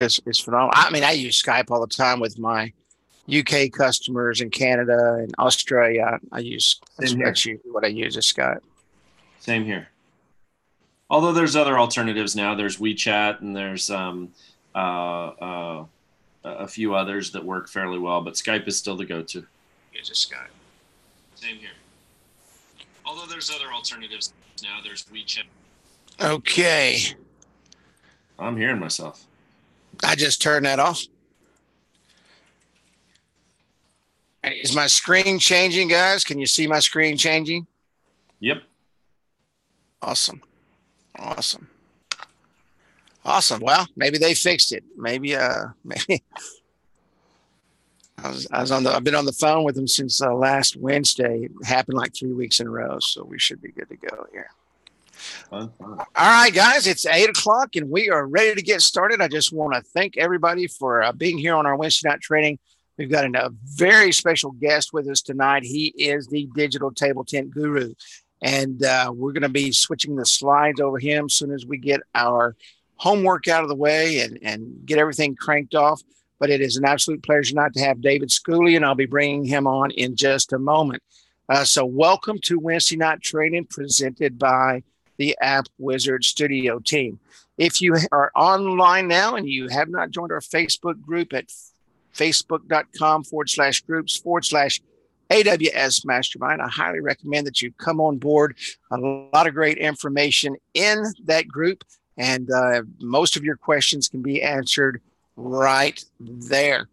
is phenomenal. I mean, I use Skype all the time with my UK customers in Canada and Australia. I use Same here. that's usually what I use is Skype. Same here. Although there's other alternatives now. There's WeChat and there's a few others that work fairly well, but Skype is still the go-to. Use Skype. Same here. Although there's other alternatives now. There's WeChat. Okay. I'm hearing myself. I just turned that off. Is my screen changing, guys? Can you see my screen changing? Yep. Awesome. Awesome. Awesome. Well, maybe they fixed it. Maybe I've been on the phone with them since last Wednesday. It happened like 3 weeks in a row, so we should be good to go here. Fun. All right, guys, it's 8 o'clock and we are ready to get started. I just want to thank everybody for being here on our Wednesday night training. We've got a very special guest with us tonight. He is the digital table tent guru, and we're going to be switching the slides over him as soon as we get our homework out of the way and get everything cranked off. But it is an absolute pleasure tonight to have David Schooley, and I'll be bringing him on in just a moment. So welcome to Wednesday night training presented by the Appwizard Studio team. If you are online now and you have not joined our Facebook group at facebook.com/groups/AWS Mastermind, I highly recommend that you come on board. A lot of great information in that group, and most of your questions can be answered right there.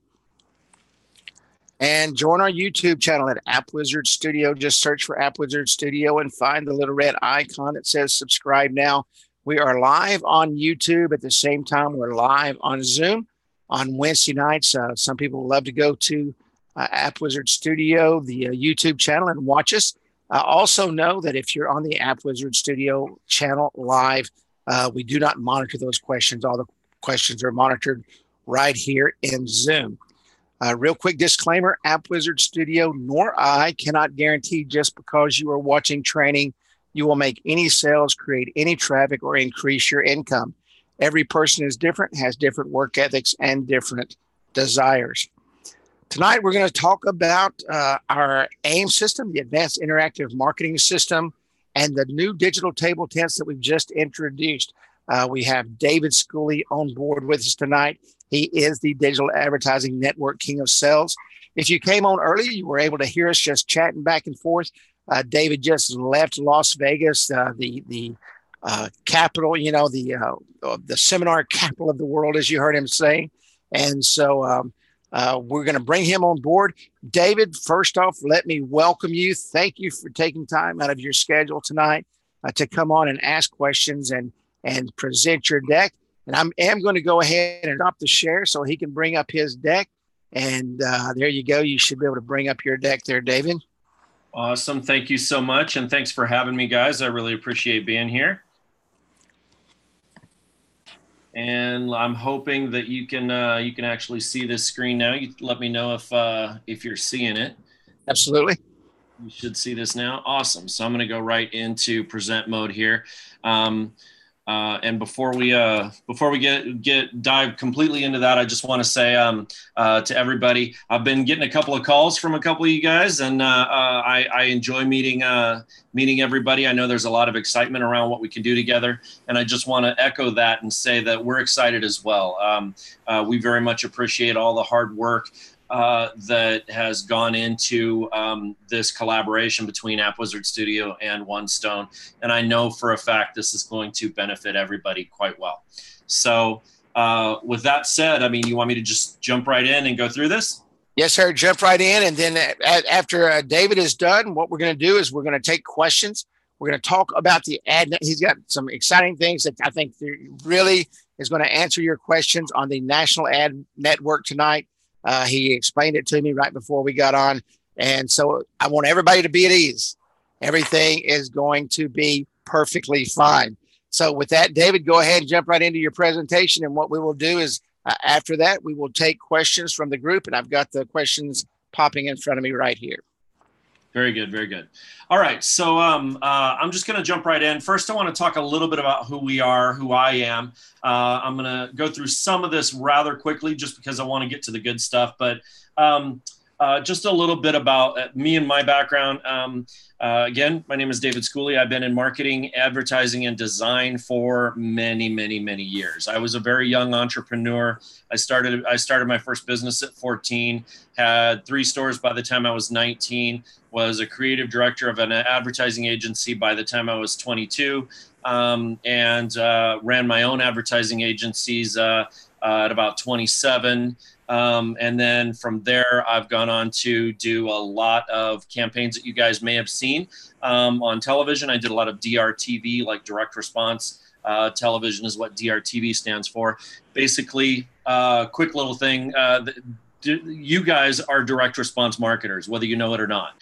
And join our YouTube channel at Appwizard Studio. Just search for Appwizard Studio and find the little red icon that says subscribe now. We are live on YouTube. At the same time, we're live on Zoom on Wednesday nights. Some people love to go to Appwizard Studio, the YouTube channel, and watch us. Also know that if you're on the Appwizard Studio channel live, we do not monitor those questions. All the questions are monitored right here in Zoom. Real quick disclaimer, Appwizard Studio nor I cannot guarantee just because you are watching training, you will make any sales, create any traffic, or increase your income. Every person is different, has different work ethics, and different desires. Tonight, we're going to talk about our AIM system, the Advanced Interactive Marketing System, and the new digital table tents that we've just introduced. We have David Schooley on board with us tonight. He is the Digital Advertising Network King of Sales. If you came on early, you were able to hear us just chatting back and forth. David just left Las Vegas, the capital, the seminar capital of the world, as you heard him say. And so we're going to bring him on board. David, first off, let me welcome you. Thank you for taking time out of your schedule tonight to come on and ask questions and present your deck. And I am going to go ahead and drop the share so he can bring up his deck. And there you go. You should be able to bring up your deck there, David. Awesome. Thank you so much. And thanks for having me, guys. I really appreciate being here. And I'm hoping that you can actually see this screen now. You let me know if you're seeing it. Absolutely. You should see this now. Awesome. So I'm going to go right into present mode here. And before we dive completely into that, I just want to say to everybody, I've been getting a couple of calls from a couple of you guys, and I enjoy meeting everybody. I know there's a lot of excitement around what we can do together, and I just want to echo that and say that we're excited as well. We very much appreciate all the hard work that has gone into this collaboration between Appwizard Studio and One Stone. And I know for a fact this is going to benefit everybody quite well. So with that said, I mean, you want me to just jump right in and go through this? Yes, sir. Jump right in. And then after David is done, what we're going to do is we're going to take questions. We're going to talk about the ad. He's got some exciting things that I think really is going to answer your questions on the National Ad Network tonight. He explained it to me right before we got on. And so I want everybody to be at ease. Everything is going to be perfectly fine. So with that, David, go ahead and jump right into your presentation. And what we will do is after that, we will take questions from the group. And I've got the questions popping in front of me right here. Very good. Very good. All right. So I'm just going to jump right in. First, I want to talk a little bit about who we are, who I am. I'm going to go through some of this rather quickly just because I want to get to the good stuff. But just a little bit about me and my background. Again, my name is David Schooley. I've been in marketing, advertising, and design for many, many, many years. I was a very young entrepreneur. I started my first business at 14, had 3 stores by the time I was 19, was a creative director of an advertising agency by the time I was 22, and ran my own advertising agencies at about 27. And then from there, I've gone on to do a lot of campaigns that you guys may have seen on television. I did a lot of DRTV, like direct response television is what DRTV stands for. Basically, quick little thing. You guys are direct response marketers, whether you know it or not.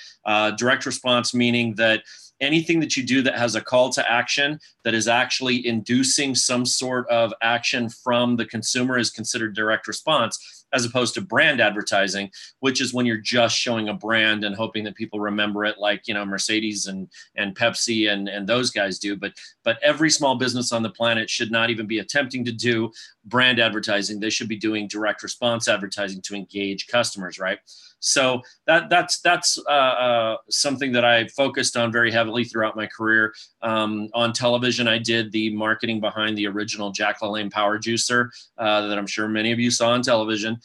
Direct response meaning that anything that you do that has a call to action that is actually inducing some sort of action from the consumer is considered direct response, as opposed to brand advertising, which is when you're just showing a brand and hoping that people remember it, like, you know, Mercedes and Pepsi and those guys do. But every small business on the planet should not even be attempting to do brand advertising. They should be doing direct response advertising to engage customers, right? So that's something that I focused on very heavily throughout my career. On television, I did the marketing behind the original Jack LaLanne Power Juicer that I'm sure many of you saw on television.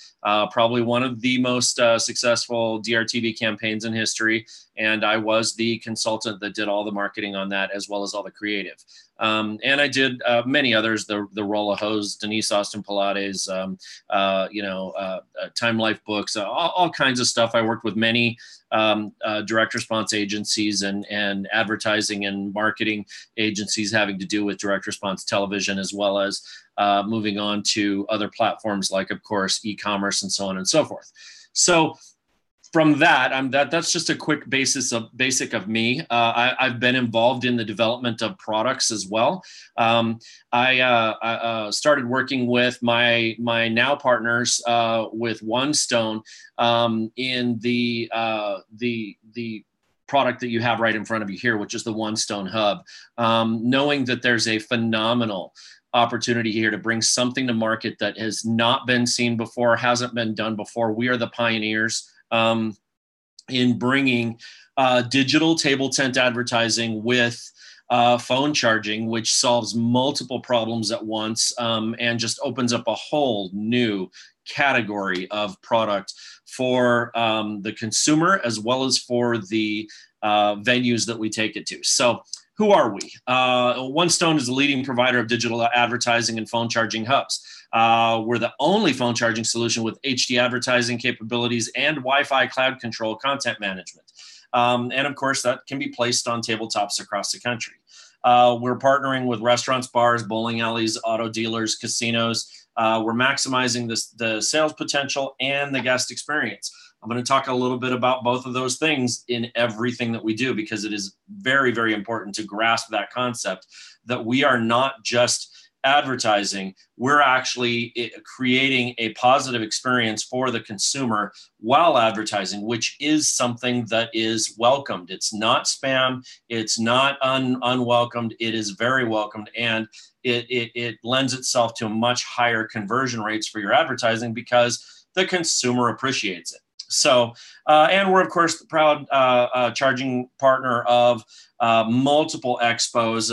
Probably one of the most successful DRTV campaigns in history. And I was the consultant that did all the marketing on that, as well as all the creative. And I did many others, the Roll of Hose, Denise Austin Pilates, Time Life Books, all kinds of stuff. I worked with many direct response agencies and advertising and marketing agencies having to do with direct response television, as well as moving on to other platforms like, of course, e-commerce and so on and so forth. So from that, that's just a quick basic of me. I've been involved in the development of products as well. I started working with my now partners with One Stone in the product that you have right in front of you here, which is the One Stone Hub. Knowing that there's a phenomenal opportunity here to bring something to market that has not been seen before, hasn't been done before. We are the pioneers in bringing digital table tent advertising with phone charging, which solves multiple problems at once and just opens up a whole new category of product for the consumer, as well as for the venues that we take it to. So who are we? One Stone is the leading provider of digital advertising and phone charging hubs. We're the only phone charging solution with HD advertising capabilities and Wi-Fi cloud control content management. And of course, that can be placed on tabletops across the country. We're partnering with restaurants, bars, bowling alleys, auto dealers, casinos. We're maximizing the sales potential and the guest experience. I'm going to talk a little bit about both of those things in everything that we do, because it is very, very important to grasp that concept that we are not just advertising, we're actually creating a positive experience for the consumer while advertising, which is something that is welcomed. It's not spam. It's not unwelcomed. It is very welcomed. And it lends itself to much higher conversion rates for your advertising because the consumer appreciates it. So, and we're, of course, the proud charging partner of multiple expos.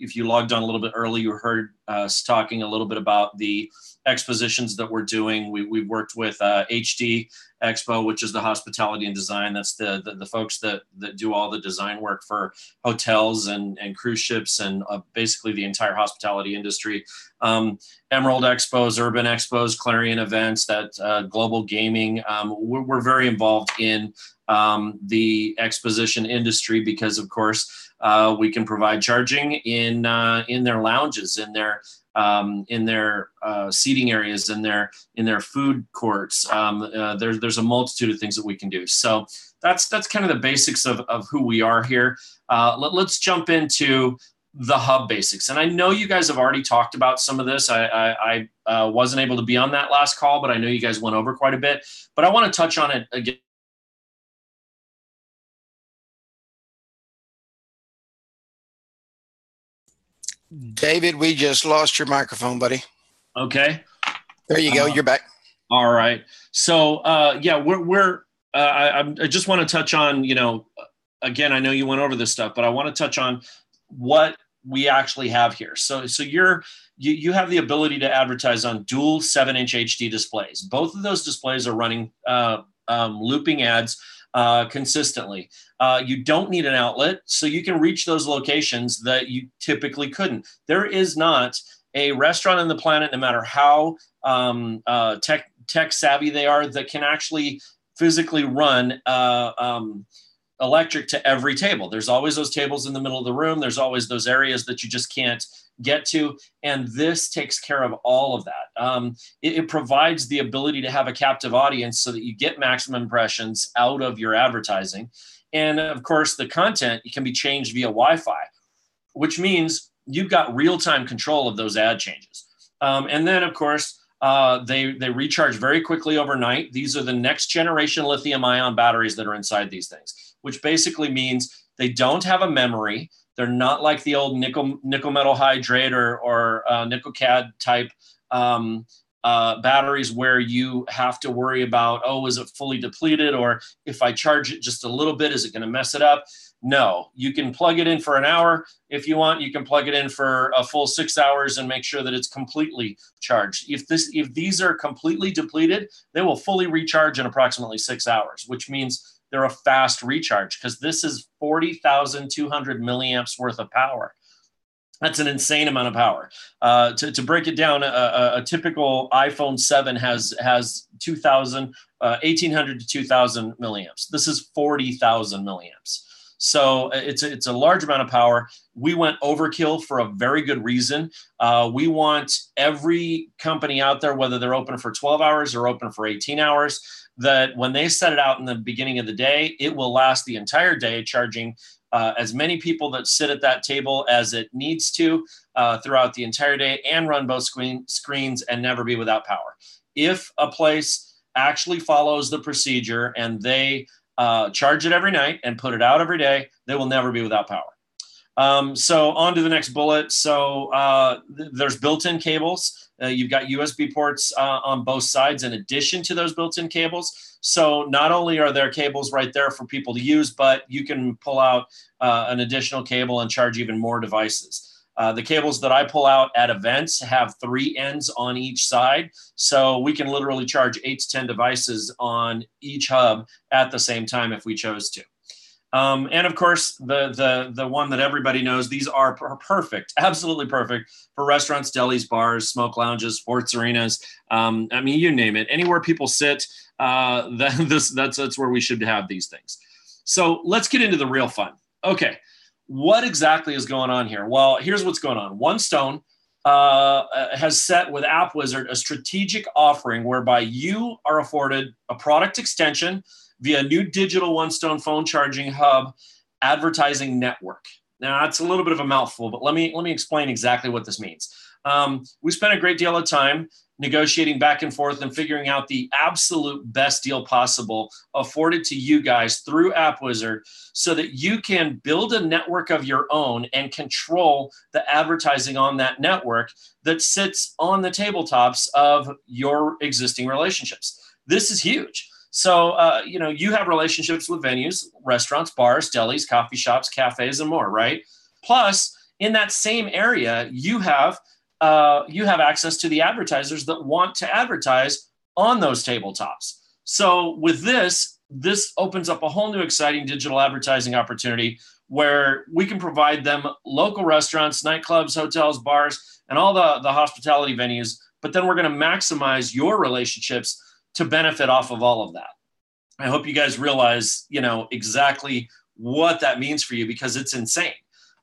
If you logged on a little bit early, you heard us talking a little bit about the expositions that we're doing. We've worked with HD Expo, which is the hospitality and design. That's the folks that do all the design work for hotels and cruise ships and basically the entire hospitality industry. Emerald Expos, Urban Expos, Clarion Events, that global gaming. We're very involved in the exposition industry because, of course, we can provide charging in their lounges, in their seating areas, in their food courts. There's a multitude of things that we can do. So that's kind of the basics of who we are here. Let's jump into the hub basics. And I know you guys have already talked about some of this. I wasn't able to be on that last call, but I know you guys went over quite a bit. But I want to touch on it again David, we just lost your microphone, buddy. Okay. There you go. You're back. All right. So, yeah, I just want to touch on, again, I know you went over this stuff, but I want to touch on what we actually have here. So you have the ability to advertise on dual 7-inch HD displays. Both of those displays are running looping ads consistently. You don't need an outlet, so you can reach those locations that you typically couldn't. There is not a restaurant on the planet, no matter how tech savvy they are, that can actually physically run electric to every table. There's always those tables in the middle of the room. There's always those areas that you just can't get to. And this takes care of all of that. It provides the ability to have a captive audience so that you get maximum impressions out of your advertising. And of course, the content can be changed via Wi-Fi, which means you've got real-time control of those ad changes. And then, of course, they recharge very quickly overnight. These are the next generation lithium-ion batteries that are inside these things, which basically means they don't have a memory. They're not like the old nickel metal hydrate or nickel cad type batteries where you have to worry about, oh, is it fully depleted? Or if I charge it just a little bit, is it going to mess it up? No, you can plug it in for an hour. If you want, you can plug it in for a full 6 hours and make sure that it's completely charged. If these are completely depleted, they will fully recharge in approximately 6 hours, which means they're a fast recharge because this is 40,200 milliamps worth of power. That's an insane amount of power. To break it down, a typical iPhone 7 has 1,800 to 2,000 milliamps. This is 40,000 milliamps. So it's a large amount of power. We went overkill for a very good reason. We want every company out there, whether they're open for 12 hours or open for 18 hours, that when they set it out in the beginning of the day, it will last the entire day, charging as many people that sit at that table as it needs to throughout the entire day, and run both screens and never be without power. If a place actually follows the procedure and they charge it every night and put it out every day, they will never be without power. So on to the next bullet. So there's built-in cables. You've got USB ports on both sides in addition to those built-in cables. So not only are there cables right there for people to use, but you can pull out an additional cable and charge even more devices. The cables that I pull out at events have 3 ends on each side. So we can literally charge 8 to 10 devices on each hub at the same time if we chose to. And of course, the one that everybody knows, these are perfect, absolutely perfect for restaurants, delis, bars, smoke lounges, sports arenas. I mean, you name it. Anywhere people sit, that's where we should have these things. So let's get into the real fun. Okay, what exactly is going on here? Well, here's what's going on. One Stone has set with Appwizard a strategic offering whereby you are afforded a product extension via new digital One Stone phone charging hub advertising network. Now, that's a little bit of a mouthful, but let me explain exactly what this means. We spent a great deal of time negotiating back and forth and figuring out the absolute best deal possible afforded to you guys through Appwizard so that you can build a network of your own and control the advertising on that network that sits on the tabletops of your existing relationships. This is huge. So, you have relationships with venues, restaurants, bars, delis, coffee shops, cafes, and more, right? Plus, in that same area, you have access to the advertisers that want to advertise on those tabletops. So with this opens up a whole new exciting digital advertising opportunity where we can provide them local restaurants, nightclubs, hotels, bars, and all the hospitality venues. But then we're going to maximize your relationships to benefit off of all of that. I hope you guys realize, exactly what that means for you because it's insane.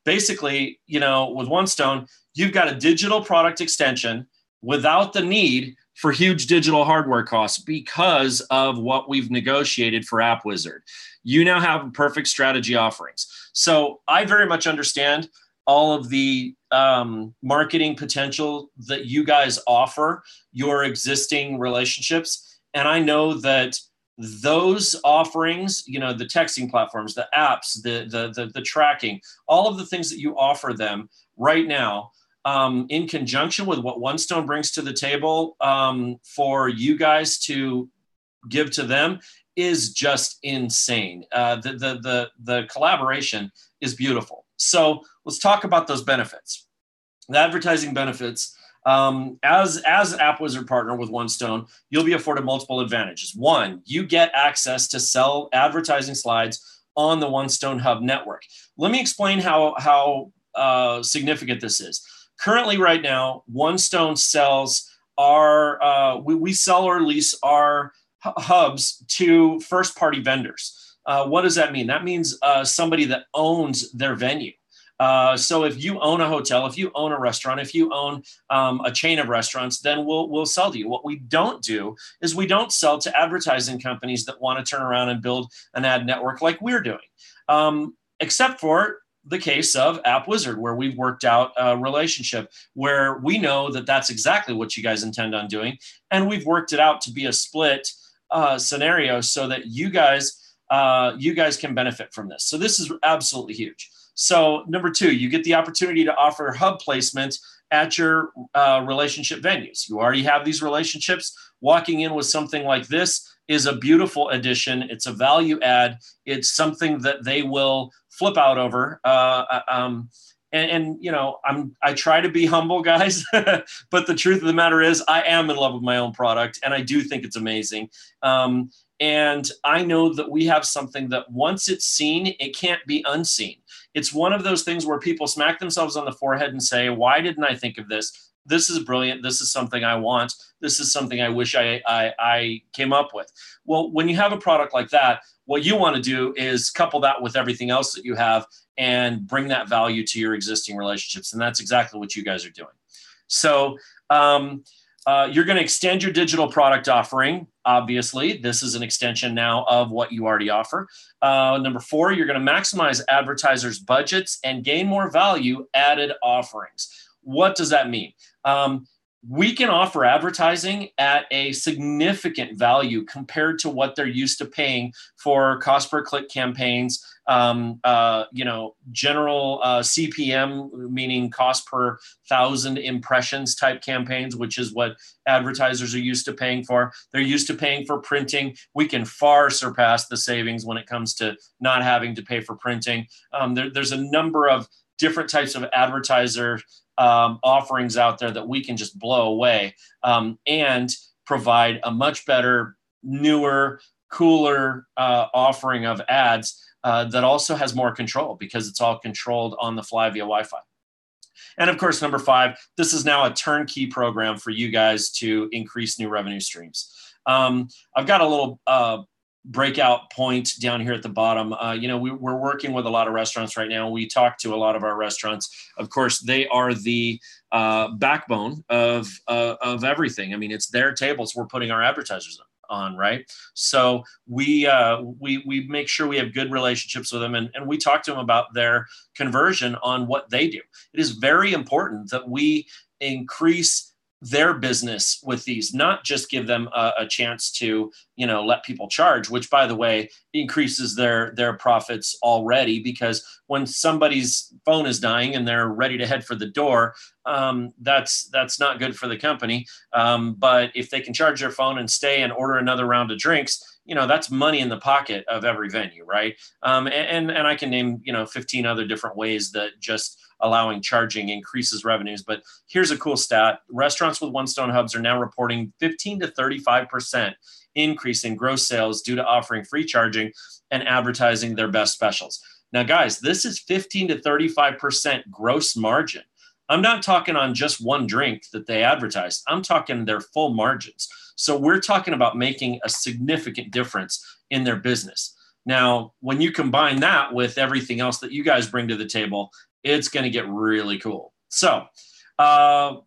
Basically, with One Stone, you've got a digital product extension without the need for huge digital hardware costs because of what we've negotiated for Appwizard. You now have perfect strategy offerings. So I very much understand all of the marketing potential that you guys offer your existing relationships. And I know that those offerings, you know, the texting platforms, the apps, the tracking, all of the things that you offer them right now, in conjunction with what OneStone brings to the table, for you guys to give to them, is just insane. The collaboration is beautiful. So let's talk about those benefits. The advertising benefits. As Appwizard partner with OneStone, you'll be afforded multiple advantages. One, you get access to sell advertising slides on the OneStone Hub network. Let me explain how significant this is. Currently, right now, OneStone sells we sell or lease our hubs to first-party vendors. What does that mean? That means somebody that owns their venue. So if you own a hotel, if you own a restaurant, if you own a chain of restaurants, then we'll sell to you. What we don't do is we don't sell to advertising companies that want to turn around and build an ad network like we're doing, except for the case of Appwizard, where we've worked out a relationship where we know that that's exactly what you guys intend on doing. And we've worked it out to be a split scenario so that you guys can benefit from this. So this is absolutely huge. So number two, you get the opportunity to offer hub placement at your relationship venues. You already have these relationships. Walking in with something like this is a beautiful addition. It's a value add. It's something that they will flip out over. And you know, I try to be humble, guys, but the truth of the matter is I am in love with my own product, and I do think it's amazing. And I know that we have something that once it's seen, it can't be unseen. It's one of those things where people smack themselves on the forehead and say, why didn't I think of this? This is brilliant. This is something I want. This is something I wish I came up with. Well, when you have a product like that, what you want to do is couple that with everything else that you have and bring that value to your existing relationships. And that's exactly what you guys are doing. So you're going to extend your digital product offering. Obviously, this is an extension now of what you already offer. Number four, you're going to maximize advertisers' budgets and gain more value added offerings. What does that mean? We can offer advertising at a significant value compared to what they're used to paying for cost per click campaigns, general CPM, meaning cost per 1,000 impressions type campaigns, which is what advertisers are used to paying for. They're used to paying for printing. We can far surpass the savings when it comes to not having to pay for printing. There's a number of different types of advertiser offerings out there that we can just blow away and provide a much better, newer, cooler offering of ads that also has more control because it's all controlled on the fly via Wi-Fi. And of course, number five, this is now a turnkey program for you guys to increase new revenue streams. I've got a little breakout point down here at the bottom. We're working with a lot of restaurants right now. We talk to a lot of our restaurants. Of course, they are the backbone of everything. I mean, it's their tables we're putting our advertisers on, right? So we make sure we have good relationships with them, and we talk to them about their conversion on what they do. It is very important that we increase their business with these, not just give them a chance to, let people charge, which by the way, increases their profits already, because when somebody's phone is dying and they're ready to head for the door, that's not good for the company. But if they can charge their phone and stay and order another round of drinks, that's money in the pocket of every venue, right? And I can name, 15 other different ways that just allowing charging increases revenues. But here's a cool stat. Restaurants with OneStone hubs are now reporting 15 to 35% increase in gross sales due to offering free charging and advertising their best specials. Now, guys, this is 15 to 35% gross margin. I'm not talking on just one drink that they advertise. I'm talking their full margins. So we're talking about making a significant difference in their business. Now, when you combine that with everything else that you guys bring to the table, it's going to get really cool. So I'm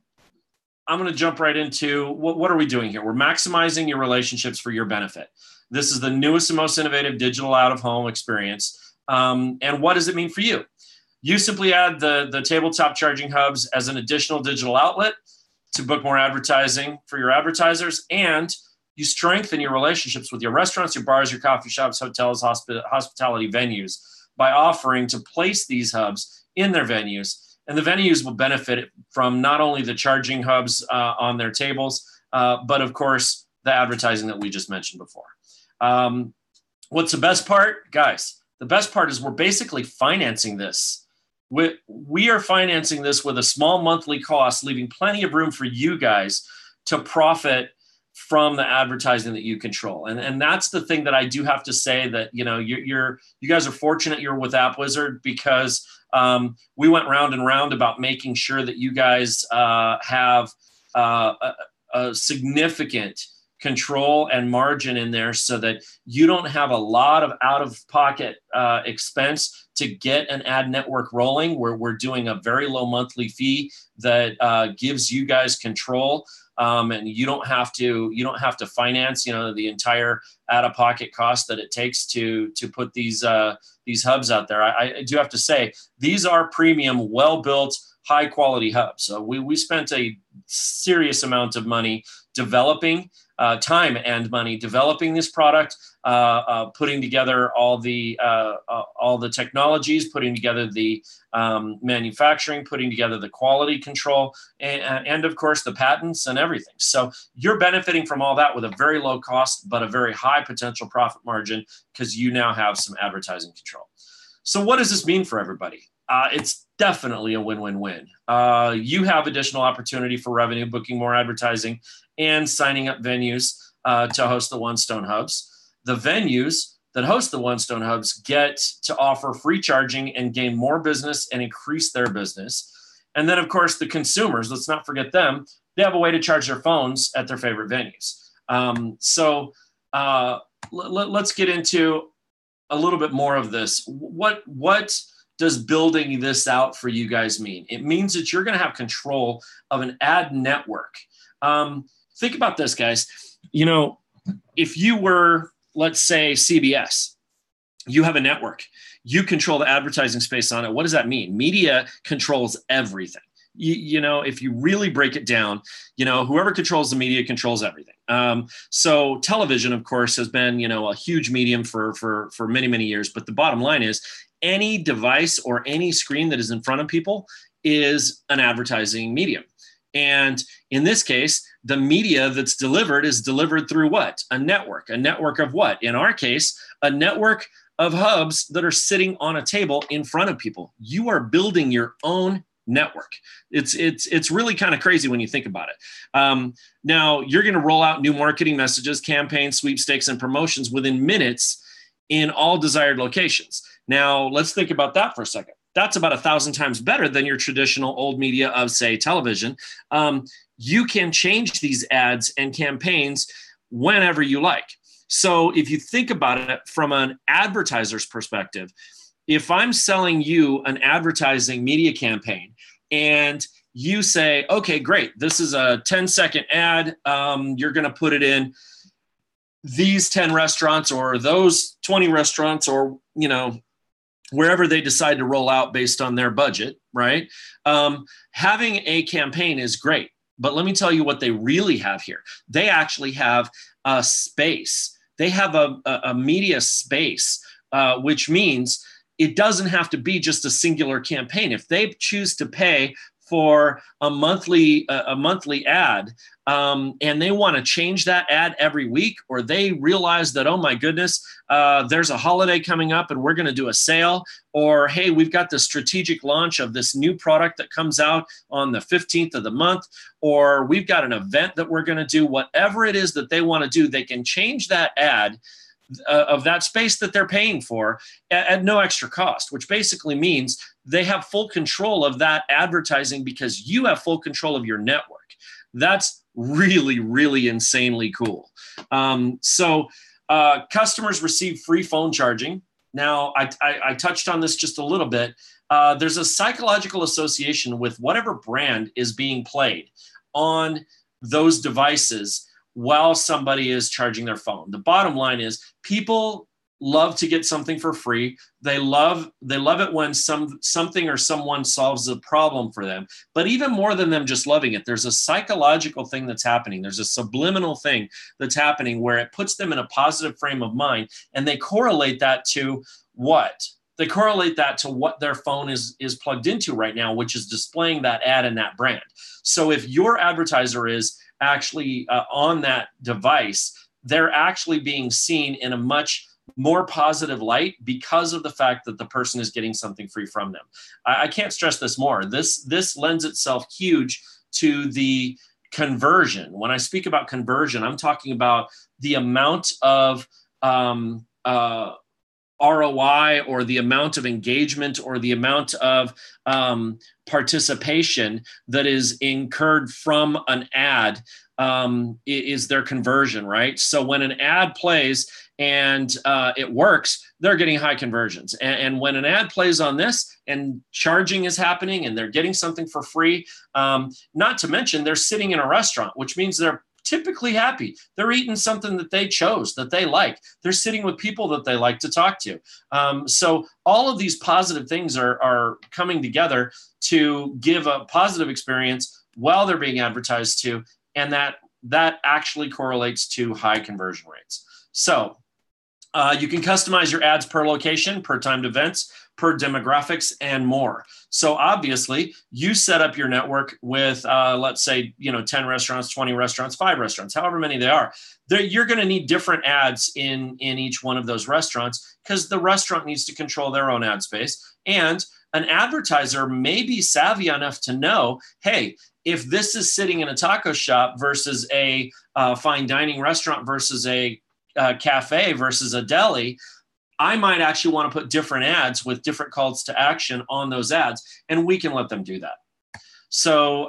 going to jump right into what are we doing here? We're maximizing your relationships for your benefit. This is the newest and most innovative digital out-of-home experience. And what does it mean for you? You simply add the tabletop charging hubs as an additional digital outlet to book more advertising for your advertisers, and you strengthen your relationships with your restaurants, your bars, your coffee shops, hotels, hospitality venues by offering to place these hubs in their venues. And the venues will benefit from not only the charging hubs on their tables, but of course, the advertising that we just mentioned before. What's the best part? Guys, the best part is we're basically financing this. We are financing this with a small monthly cost, leaving plenty of room for you guys to profit from the advertising that you control. And that's the thing that I do have to say, that, you know, you guys are fortunate you're with Appwizard, because we went round and round about making sure that you guys have a significant control and margin in there, so that you don't have a lot of out-of-pocket expense to get an ad network rolling. We're doing a very low monthly fee that gives you guys control, and you don't have to finance, you know, the entire out-of-pocket cost that it takes to put these hubs out there. I do have to say, these are premium, well-built, high-quality hubs. So we spent a serious amount of money developing, time and money developing this product, putting together all the technologies, putting together the manufacturing, putting together the quality control, and of course the patents and everything. So you're benefiting from all that with a very low cost, but a very high potential profit margin, because you now have some advertising control. So what does this mean for everybody? It's definitely a win-win-win. You have additional opportunity for revenue, booking more advertising, and signing up venues to host the One Stone Hubs. The venues that host the One Stone Hubs get to offer free charging and gain more business and increase their business. And then, of course, the consumers, let's not forget them, they have a way to charge their phones at their favorite venues. Let's get into a little bit more of this. What does building this out for you guys mean? It means that you're going to have control of an ad network. Think about this, guys. You know, if you were, let's say, CBS, you have a network. You control the advertising space on it. What does that mean? Media controls everything. You know, if you really break it down, you know, whoever controls the media controls everything. So television, of course, has been, you know, a huge medium for many, many years. But the bottom line is, any device or any screen that is in front of people is an advertising medium. And in this case, the media that's delivered is delivered through what? A network. A network of what? In our case, a network of hubs that are sitting on a table in front of people. You are building your own network. It's really kind of crazy when you think about it. Now, you're going to roll out new marketing messages, campaigns, sweepstakes, and promotions within minutes in all desired locations. Now, let's think about that for a second. That's about 1,000 times better than your traditional old media of, say, television. You can change these ads and campaigns whenever you like. So if you think about it from an advertiser's perspective, if I'm selling you an advertising media campaign and you say, okay, great, this is a 10-second ad. You're going to put it in these 10 restaurants or those 20 restaurants, or, you know, wherever they decide to roll out based on their budget, right? Having a campaign is great, but let me tell you what they really have here. They actually have a space. They have a media space, which means it doesn't have to be just a singular campaign. If they choose to pay for a monthly ad, and they want to change that ad every week, or they realize that, oh my goodness, there's a holiday coming up and we're going to do a sale, or hey, we've got the strategic launch of this new product that comes out on the 15th of the month, or we've got an event that we're going to do, whatever it is that they want to do, they can change that ad of that space that they're paying for at no extra cost, which basically means they have full control of that advertising because you have full control of your network. That's really, really insanely cool. Customers receive free phone charging. Now, I touched on this just a little bit. There's a psychological association with whatever brand is being played on those devices while somebody is charging their phone. The bottom line is, people love to get something for free. They love it when something or someone solves a problem for them. But even more than them just loving it, there's a psychological thing that's happening. There's a subliminal thing that's happening where it puts them in a positive frame of mind, and they correlate that to what? They correlate that to what their phone is plugged into right now, which is displaying that ad and that brand. So if your advertiser is actually on that device, they're actually being seen in a much more positive light because of the fact that the person is getting something free from them. I can't stress this more. This lends itself huge to the conversion. When I speak about conversion, I'm talking about the amount of ROI, or the amount of engagement, or the amount of participation that is incurred from an ad is their conversion, right? So when an ad plays and it works, they're getting high conversions. And when an ad plays on this and charging is happening and they're getting something for free, not to mention they're sitting in a restaurant, which means they're typically happy. They're eating something that they chose, that they like. They're sitting with people that they like to talk to. So all of these positive things are coming together to give a positive experience while they're being advertised to, and that actually correlates to high conversion rates. So you can customize your ads per location, per timed events, per demographics, and more. So obviously you set up your network with, let's say, 10 restaurants, 20 restaurants, 5 restaurants, however many they are. You're going to need different ads in each one of those restaurants, because the restaurant needs to control their own ad space. And an advertiser may be savvy enough to know, hey, if this is sitting in a taco shop versus a fine dining restaurant versus a cafe versus a deli, I might actually want to put different ads with different calls to action on those ads, and we can let them do that. So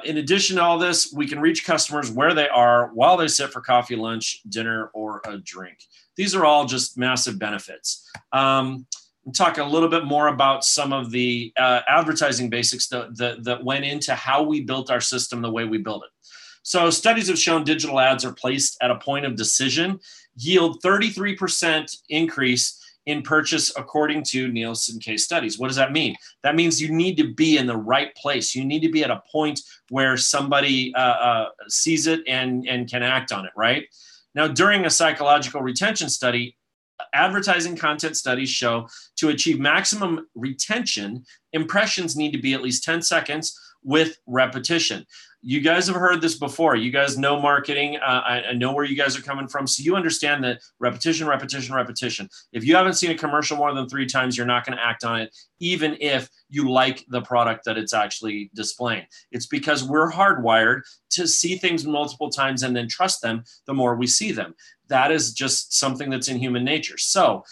in addition to all this, we can reach customers where they are while they sit for coffee, lunch, dinner, or a drink. These are all just massive benefits. We'll talk a little bit more about some of the advertising basics that went into how we built our system the way we built it. So studies have shown digital ads are placed at a point of decision yield 33% increase in purchase according to Nielsen case studies. What does that mean? That means you need to be in the right place. You need to be at a point where somebody sees it and can act on it, right? Now, during a psychological retention study, advertising content studies show to achieve maximum retention, impressions need to be at least 10 seconds with repetition. You guys have heard this before. You guys know marketing. I know where you guys are coming from. So you understand that repetition, repetition, repetition. If you haven't seen a commercial more than 3 times, you're not going to act on it, even if you like the product that it's actually displaying. It's because we're hardwired to see things multiple times and then trust them the more we see them. That is just something that's in human nature. So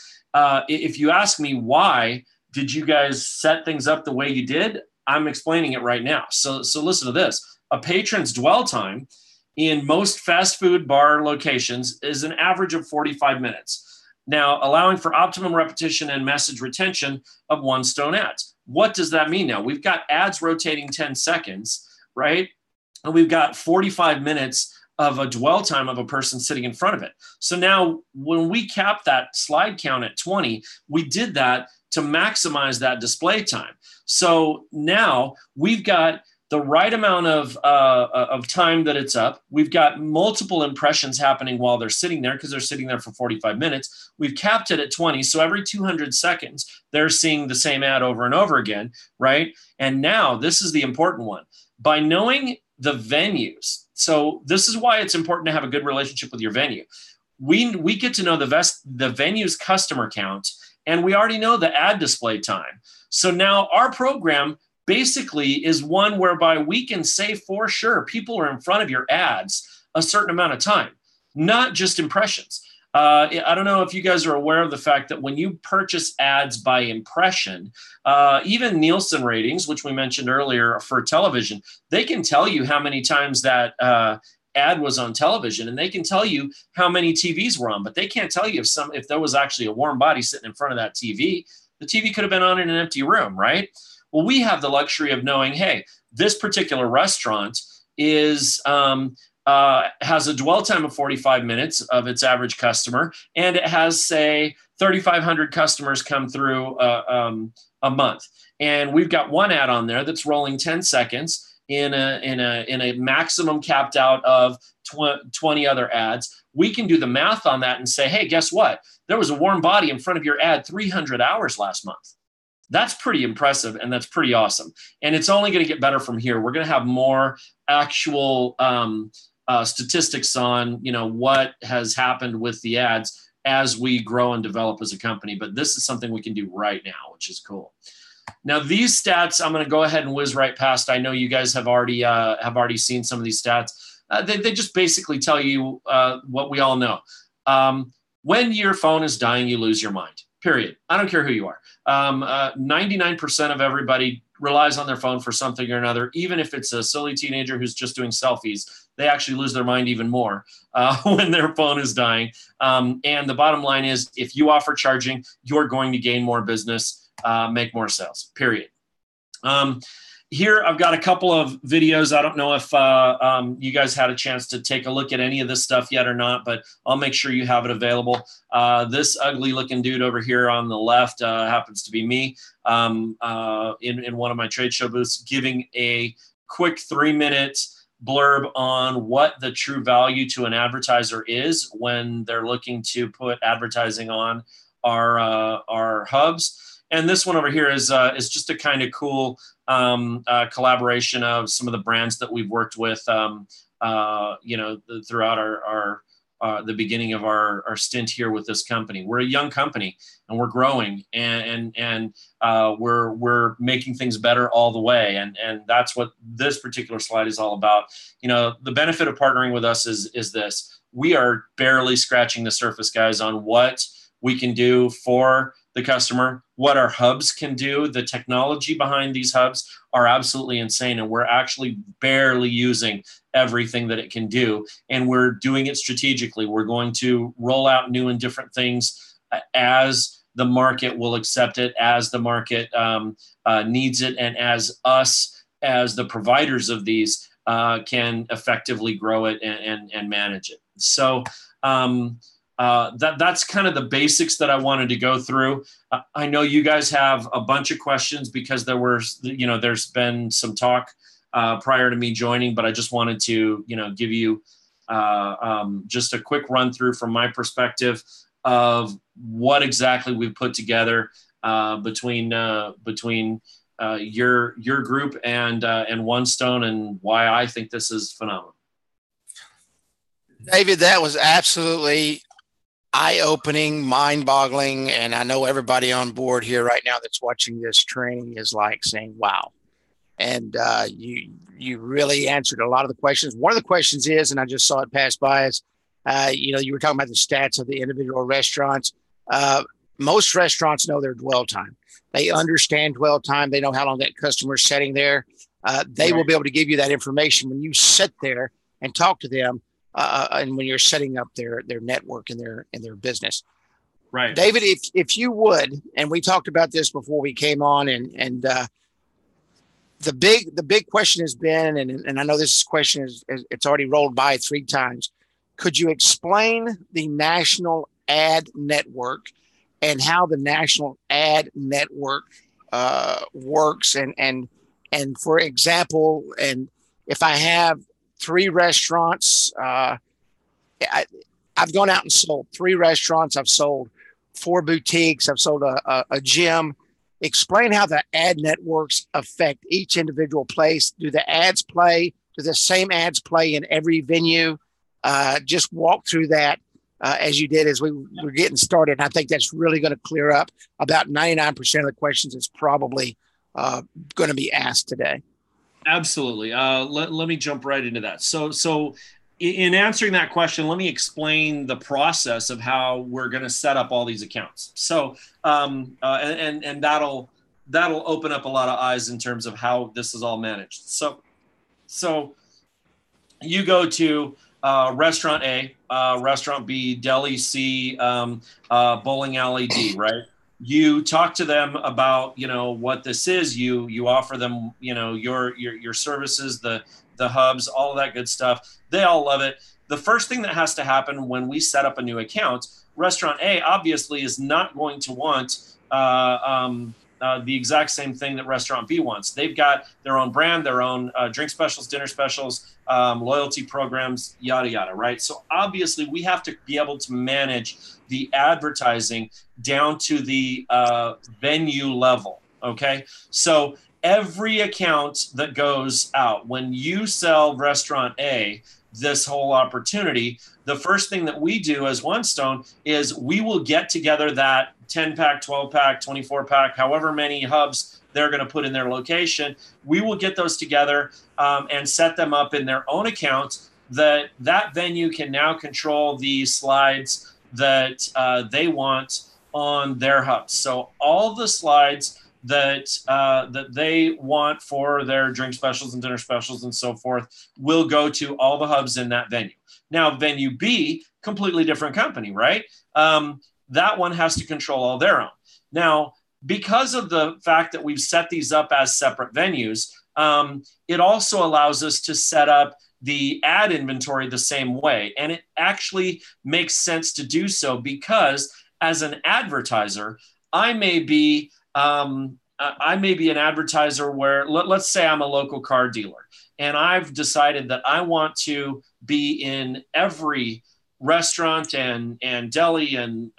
if you ask me, why did you guys set things up the way you did? I'm explaining it right now. So listen to this. A patron's dwell time in most fast food bar locations is an average of 45 minutes. Now, allowing for optimum repetition and message retention of one-stone ads. What does that mean now? We've got ads rotating 10 seconds, right? And we've got 45 minutes of a dwell time of a person sitting in front of it. So now when we cap that slide count at 20, we did that to maximize that display time. So now we've got the right amount of time that it's up. We've got multiple impressions happening while they're sitting there, because they're sitting there for 45 minutes. We've capped it at 20. So every 200 seconds, they're seeing the same ad over and over again, right? And now this is the important one. By knowing the venues, so this is why it's important to have a good relationship with your venue. We get to know the venue's customer count, and we already know the ad display time. So now our program basically is one whereby we can say for sure people are in front of your ads a certain amount of time, not just impressions. I don't know if you guys are aware of the fact that when you purchase ads by impression, even Nielsen ratings, which we mentioned earlier for television, they can tell you how many times that ad was on television, and they can tell you how many TVs were on, but they can't tell you if there was actually a warm body sitting in front of that TV. The TV could have been on in an empty room, right? Well, we have the luxury of knowing, hey, this particular restaurant is has a dwell time of 45 minutes of its average customer, and it has, say, 3,500 customers come through a month. And we've got one ad on there that's rolling 10 seconds in a maximum capped out of 20 other ads. We can do the math on that and say, hey, guess what? There was a warm body in front of your ad 300 hours last month. That's pretty impressive, and that's pretty awesome. And it's only going to get better from here. We're going to have more actual statistics on, what has happened with the ads as we grow and develop as a company. But this is something we can do right now, which is cool. Now, these stats, I'm going to go ahead and whiz right past. I know you guys have already seen some of these stats. They just basically tell you what we all know. When your phone is dying, you lose your mind, period. I don't care who you are. 99% of everybody relies on their phone for something or another. Even if it's a silly teenager who's just doing selfies, they actually lose their mind even more when their phone is dying. And the bottom line is, if you offer charging, you're going to gain more business, make more sales, period. Here, I've got a couple of videos. I don't know if you guys had a chance to take a look at any of this stuff yet or not, but I'll make sure you have it available. This ugly looking dude over here on the left happens to be me in one of my trade show booths, giving a quick 3-minute blurb on what the true value to an advertiser is when they're looking to put advertising on our hubs. And this one over here is just a kind of cool collaboration of some of the brands that we've worked with, throughout the beginning of our stint here with this company. We're a young company, and we're growing, and we're making things better all the way. And that's what this particular slide is all about. The benefit of partnering with us is this: we are barely scratching the surface, guys, on what we can do for the customer, what our hubs can do. The technology behind these hubs are absolutely insane, and we're actually barely using everything that it can do, and we're doing it strategically. We're going to roll out new and different things as the market will accept it, as the market needs it, and as us, as the providers of these, can effectively grow it and manage it. So that's kind of the basics that I wanted to go through. I know you guys have a bunch of questions because there's been some talk prior to me joining, but I just wanted to, give you just a quick run through from my perspective of what exactly we've put together between your group and OneStone, and why I think this is phenomenal. David, that was absolutely eye-opening, mind-boggling, and I know everybody on board here right now that's watching this training is like saying, wow. And you really answered a lot of the questions. One of the questions is, and I just saw it pass by, is, you were talking about the stats of the individual restaurants. Most restaurants know their dwell time. They understand dwell time. They know how long that customer is sitting there. They will be able to give you that information when you sit there and talk to them. And when you're setting up their network and their business. Right. David, if you would, and we talked about this before we came on, and the big question has been, and I know this question it's already rolled by 3 times. Could you explain the national ad network and how the national ad network works? And for example, and if I have 3 restaurants, I've gone out and sold 3 restaurants. I've sold 4 boutiques. I've sold a gym. Explain how the ad networks affect each individual place. Do the ads play? Do the same ads play in every venue? Just walk through that as you did as we were getting started. And I think that's really going to clear up about 99% of the questions that's probably going to be asked today. Absolutely. Let me jump right into that. So in answering that question, let me explain the process of how we're going to set up all these accounts. So, and that'll open up a lot of eyes in terms of how this is all managed. So you go to restaurant A, restaurant B, deli C, bowling alley D, right? You talk to them about, what this is. You offer them, your services, the the hubs, all of that good stuff. They all love it. The first thing that has to happen when we set up a new account, Restaurant A obviously is not going to want the exact same thing that Restaurant B wants. They've got their own brand, their own drink specials, dinner specials, loyalty programs, yada, yada, right? So obviously we have to be able to manage the advertising down to the venue level, okay? So every account that goes out, when you sell Restaurant A this whole opportunity, the first thing that we do as One Stone is we will get together that 10-pack, 12-pack, 24-pack, however many hubs they're going to put in their location. We will get those together and set them up in their own account. That venue can now control the slides that they want on their hubs. So all the slides that they want for their drink specials and dinner specials and so forth will go to all the hubs in that venue. Now, venue B, completely different company, right? That one has to control all their own. Now, because of the fact that we've set these up as separate venues, it also allows us to set up the ad inventory the same way. And it actually makes sense to do so because as an advertiser, I may be an advertiser where, let's say I'm a local car dealer and I've decided that I want to be in every restaurant and deli and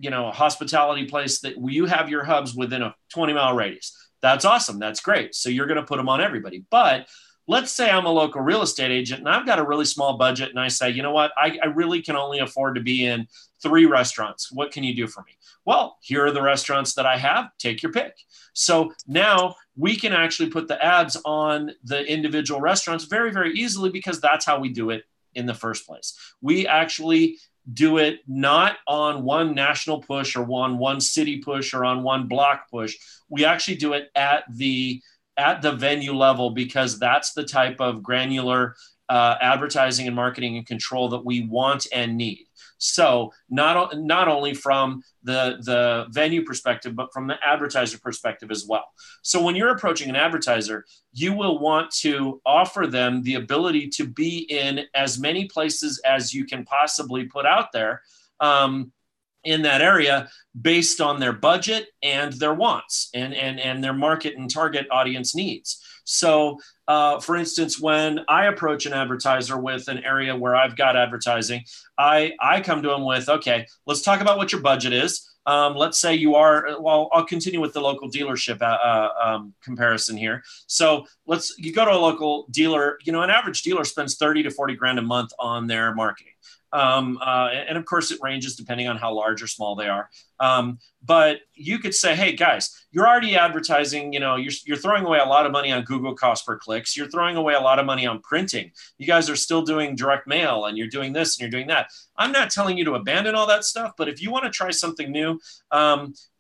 hospitality place that you have your hubs within a 20-mile radius. That's awesome. That's great. So you're going to put them on everybody. But let's say I'm a local real estate agent and I've got a really small budget and I say, you know what, I really can only afford to be in 3 restaurants. What can you do for me? Well, here are the restaurants that I have. Take your pick. So now we can actually put the ads on the individual restaurants very, very easily because that's how we do it in the first place. We actually do it not on one national push or one city push or on one block push. We actually do it at the venue level because that's the type of granular advertising and marketing and control that we want and need. So not only from the venue perspective, but from the advertiser perspective as well. So when you're approaching an advertiser, you will want to offer them the ability to be in as many places as you can possibly put out there in that area based on their budget and their wants and their market and target audience needs. So for instance, when I approach an advertiser with an area where I've got advertising, I come to them with, okay, let's talk about what your budget is. Let's say you are, well, I'll continue with the local dealership comparison here. So you go to a local dealer, an average dealer spends 30 to 40 grand a month on their marketing. And of course it ranges depending on how large or small they are. But you could say, hey guys, you're already advertising, you're throwing away a lot of money on Google cost per clicks. You're throwing away a lot of money on printing. You guys are still doing direct mail and you're doing this and you're doing that. I'm not telling you to abandon all that stuff, but if you want to try something new,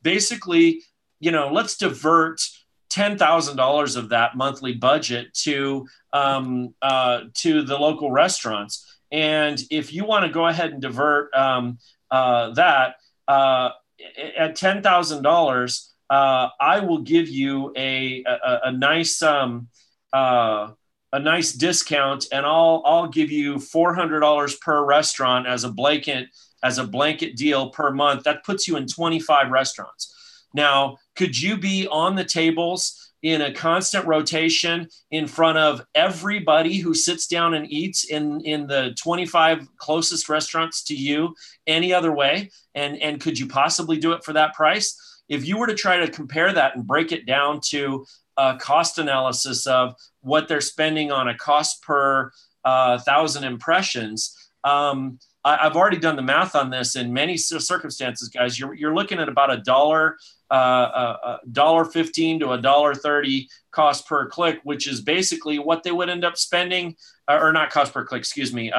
basically, let's divert $10,000 of that monthly budget to the local restaurants. And if you want to go ahead and divert that at $10,000, I will give you a nice discount, and I'll give you $400 per restaurant as a blanket deal per month. That puts you in 25 restaurants. Now, could you be on the tables in a constant rotation in front of everybody who sits down and eats in the 25 closest restaurants to you any other way? And could you possibly do it for that price? If you were to try to compare that and break it down to a cost analysis of what they're spending on a cost per 1,000 impressions, I've already done the math on this in many circumstances, guys. You're looking at about $1.15 to $1.30 cost per click, which is basically what they would end up spending, or not cost per click, excuse me,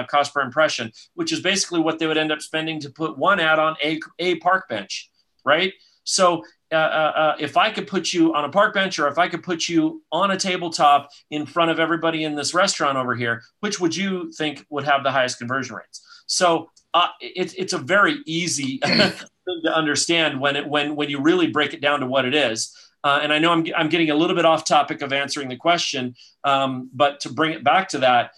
cost per impression, which is basically what they would end up spending to put one ad on a park bench, right? So if I could put you on a park bench, or if I could put you on a tabletop in front of everybody in this restaurant over here, which would you think would have the highest conversion rates? So it's a very easy thing to understand when you really break it down to what it is. And I know I'm getting a little bit off topic of answering the question, but to bring it back to that,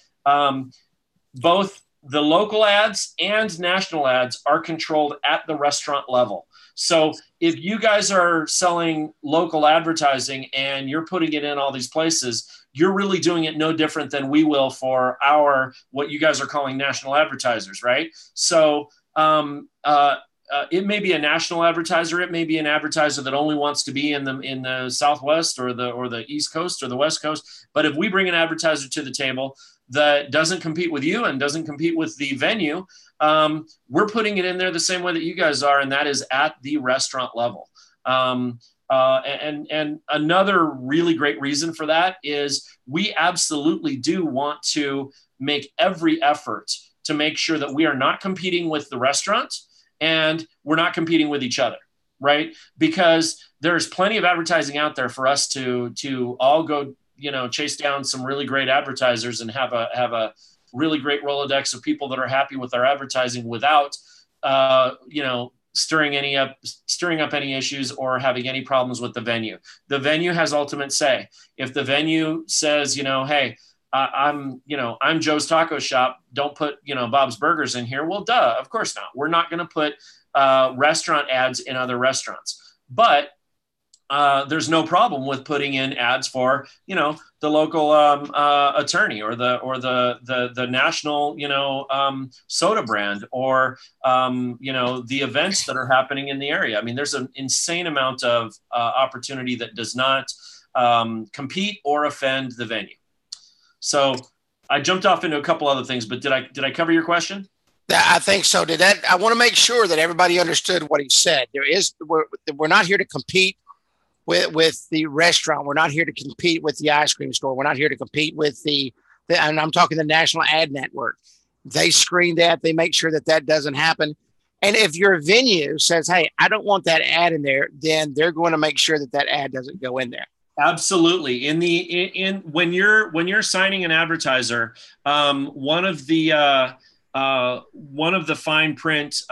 both the local ads and national ads are controlled at the restaurant level. So if you guys are selling local advertising and you're putting it in all these places, you're really doing it no different than we will for our, what you guys are calling national advertisers, right? So it may be a national advertiser. It may be an advertiser that only wants to be in the Southwest or the East Coast or the West Coast. But if we bring an advertiser to the table that doesn't compete with you and doesn't compete with the venue, we're putting it in there the same way that you guys are, and that is at the restaurant level. And another really great reason for that is we absolutely do want to make every effort to make sure that we are not competing with the restaurant and we're not competing with each other, right? Because there's plenty of advertising out there for us to all go, chase down some really great advertisers and have a really great Rolodex of people that are happy with our advertising without, stirring up any issues or having any problems with the venue. The venue has ultimate say. If the venue says, hey, I'm Joe's Taco Shop, don't put, Bob's Burgers in here. Well, duh, of course not. We're not going to put restaurant ads in other restaurants. But there's no problem with putting in ads for, the local attorney or the national, soda brand or, the events that are happening in the area. I mean, there's an insane amount of opportunity that does not compete or offend the venue. So I jumped off into a couple other things, but did I cover your question? I think so. I want to make sure that everybody understood what he said. We're not here to compete with the restaurant. We're not here to compete with the ice cream store. We're not here to compete with and I'm talking the National Ad Network. They screen that. They make sure that doesn't happen. And if your venue says, hey, I don't want that ad in there, then they're going to make sure that ad doesn't go in there. Absolutely. When you're signing an advertiser, one of the fine print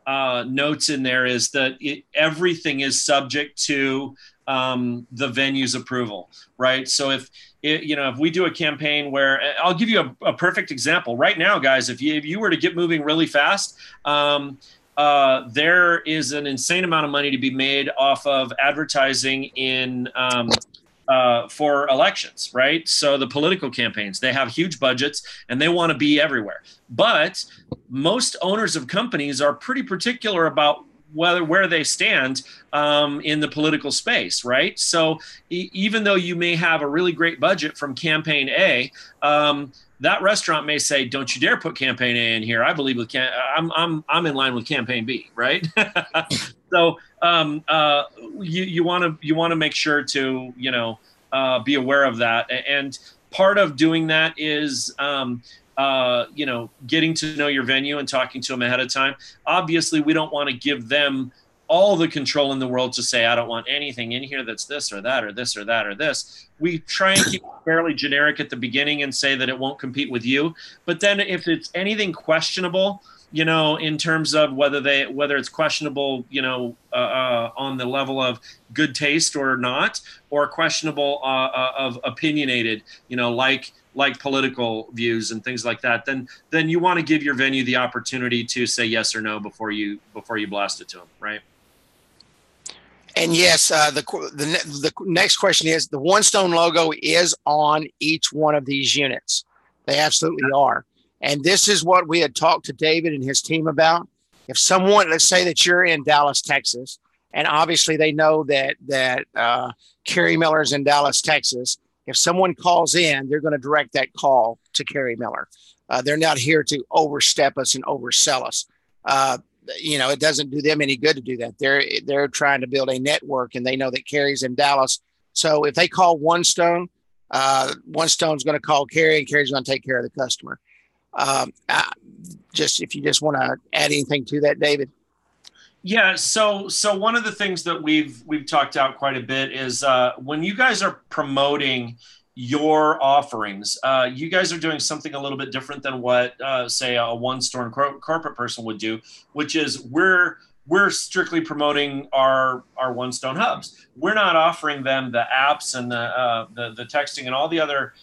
notes in there is that everything is subject to the venue's approval, right? So if we do a campaign where, I'll give you a perfect example right now, guys. If you were to get moving really fast, there is an insane amount of money to be made off of advertising in for elections, right? So the political campaigns, they have huge budgets and they want to be everywhere. But most owners of companies are pretty particular about where they stand in the political space, right? So even though you may have a really great budget from campaign A, that restaurant may say, "Don't you dare put campaign A in here. I believe I'm in line with campaign B," right? So you want to make sure to be aware of that, and part of doing that is getting to know your venue and talking to them ahead of time. Obviously, we don't want to give them all the control in the world to say, I don't want anything in here that's this or that or this or that or this. We try and keep it fairly generic at the beginning and say that it won't compete with you. But then if it's anything questionable, in terms of whether it's questionable, on the level of good taste or not, or questionable of opinionated, like political views and things like that, then you want to give your venue the opportunity to say yes or no before you blast it to them, right? And yes, the next question is, the One Stone logo is on each one of these units. They absolutely are. And this is what we had talked to David and his team about. If someone, let's say that you're in Dallas, Texas, and obviously they know that Kerry Miller's in Dallas, Texas. If someone calls in, they're going to direct that call to Kerry Miller. They're not here to overstep us and oversell us. It doesn't do them any good to do that. They're trying to build a network, and they know that Kerry's in Dallas. So if they call One Stone, One Stone's going to call Kerry, and Kerry's going to take care of the customer. If you just want to add anything to that, David. Yeah. So one of the things that we've talked out quite a bit is when you guys are promoting your offerings, you guys are doing something a little bit different than what, say, a one-store corporate person would do, which is we're we're strictly promoting our One Stone hubs. We're not offering them the apps and the texting and all the other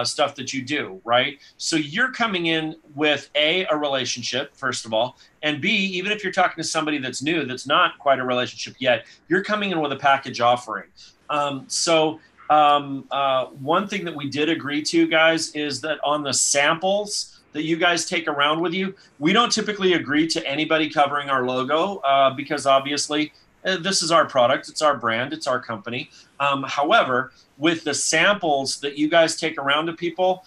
stuff that you do, right? So you're coming in with a relationship, first of all, and B, even if you're talking to somebody that's new, that's not quite a relationship yet, you're coming in with a package offering. One thing that we did agree to, guys, is that on the samples that you guys take around with you, we don't typically agree to anybody covering our logo because obviously this is our product, it's our brand, it's our company. However, with the samples that you guys take around to people,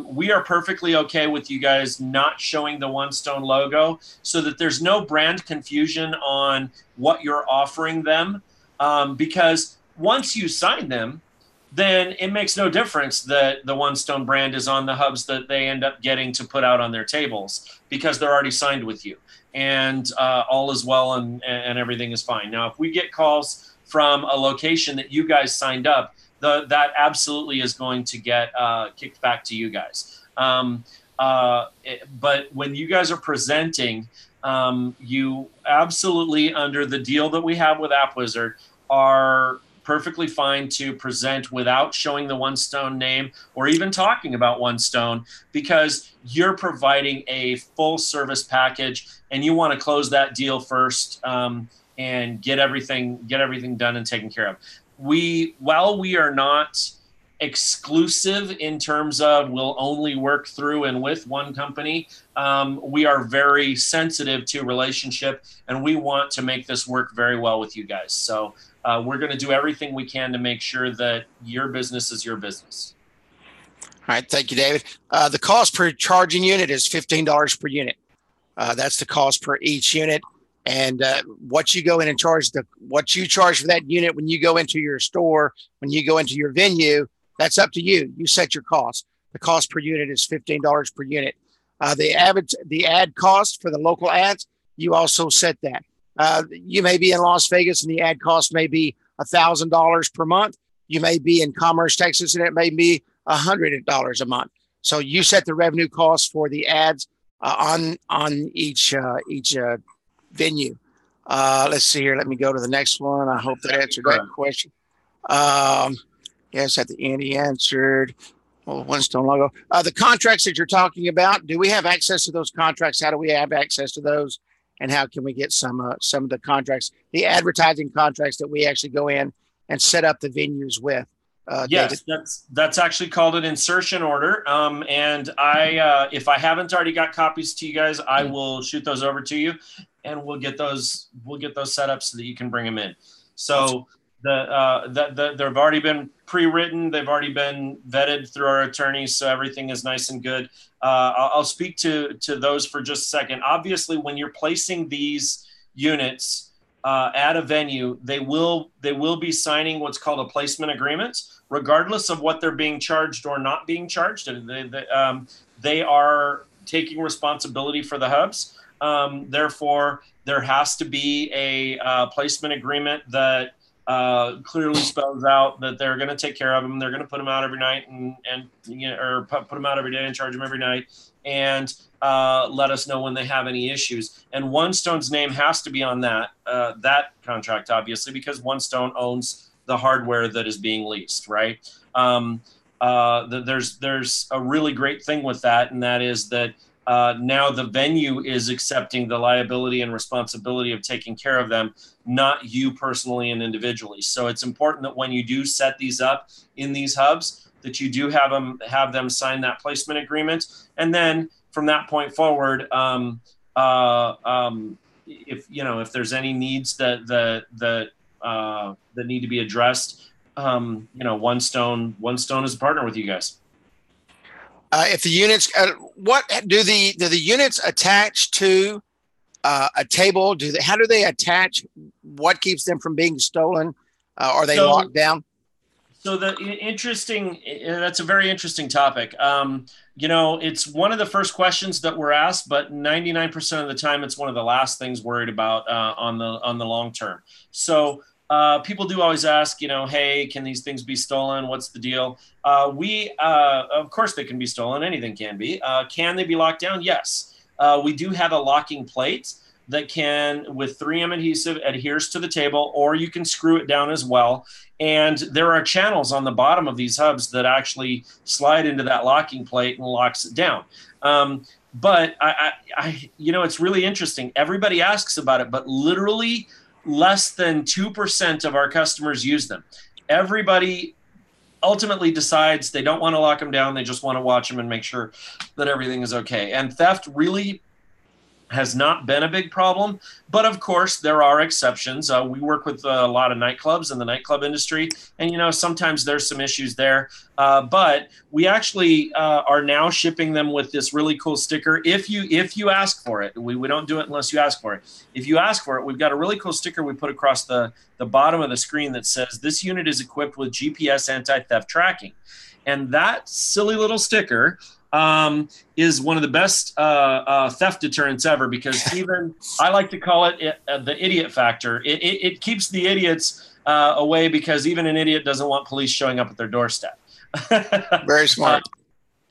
we are perfectly okay with you guys not showing the One Stone logo so that there's no brand confusion on what you're offering them. Because once you sign them, then it makes no difference that the One Stone brand is on the hubs that they end up getting to put out on their tables because they're already signed with you, and all is well and everything is fine. Now, if we get calls from a location that you guys signed up, that absolutely is going to get kicked back to you guys. But when you guys are presenting, you absolutely, under the deal that we have with Appwizard, are perfectly fine to present without showing the One Stone name or even talking about One Stone, because you're providing a full service package and you want to close that deal first and get everything done and taken care of. While we are not exclusive in terms of we'll only work through and with one company, we are very sensitive to relationship and we want to make this work very well with you guys. So we're going to do everything we can to make sure that your business is your business. All right. Thank you, David. The cost per charging unit is $15 per unit. That's the cost per each unit. And what you go in and charge, what you charge for that unit when you go into your store, when you go into your venue, that's up to you. You set your cost. The cost per unit is $15 per unit. The ad cost for the local ads, you also set that. You may be in Las Vegas and the ad cost may be $1,000 per month. You may be in Commerce, Texas, and it may be $100 a month. So you set the revenue cost for the ads on each venue. Let's see here. Let me go to the next one. I hope that answered that question. Yes, at the end he answered. Well, One Stone logo. The contracts that you're talking about, do we have access to those contracts? How do we have access to those? And how can we get some of the contracts, the advertising contracts that we actually go in and set up the venues with? Yes, David? That's actually called an insertion order. And if I haven't already got copies to you guys, I will shoot those over to you, and we'll get those set up so that you can bring them in. So they've already been pre-written. They've already been vetted through our attorneys. So everything is nice and good. I'll speak to those for just a second. Obviously, when you're placing these units at a venue, they will be signing what's called a placement agreement, regardless of what they're being charged or not being charged. They are taking responsibility for the hubs. Therefore, there has to be a placement agreement that clearly spells out that they're going to take care of them. They're going to put them out every night or put them out every day and charge them every night, and let us know when they have any issues. And One Stone's name has to be on that contract, obviously, because One Stone owns the hardware that is being leased, right? There's a really great thing with that, and that is that now the venue is accepting the liability and responsibility of taking care of them, not you personally and individually. So it's important that when you do set these up in these hubs, that you do have them sign that placement agreement. And then from that point forward, if there's any needs that need to be addressed, One Stone is a partner with you guys. If the units, what do the units attach to a table? How do they attach? What keeps them from being stolen? Are they locked down? So that's a very interesting topic. It's one of the first questions that we're asked, but 99% of the time, it's one of the last things worried about on the long term. So people do always ask, hey, can these things be stolen? What's the deal? Of course they can be stolen. Anything can be. Can they be locked down? Yes. We do have a locking plate that can, with 3M adhesive, adheres to the table, or you can screw it down as well. And there are channels on the bottom of these hubs that actually slide into that locking plate and locks it down. But it's really interesting. Everybody asks about it, but literally less than 2% of our customers use them. Everybody ultimately decides they don't want to lock them down. They just want to watch them and make sure that everything is okay. And theft really has not been a big problem, but of course there are exceptions. We work with a lot of nightclubs in the nightclub industry, and sometimes there's some issues there. But we actually are now shipping them with this really cool sticker. If you ask for it, we don't do it unless you ask for it. If you ask for it, we've got a really cool sticker we put across the bottom of the screen that says this unit is equipped with GPS anti-theft tracking, and that silly little sticker is one of the best theft deterrents ever, because even I like to call it the idiot factor. It keeps the idiots away, because even an idiot doesn't want police showing up at their doorstep. Very smart.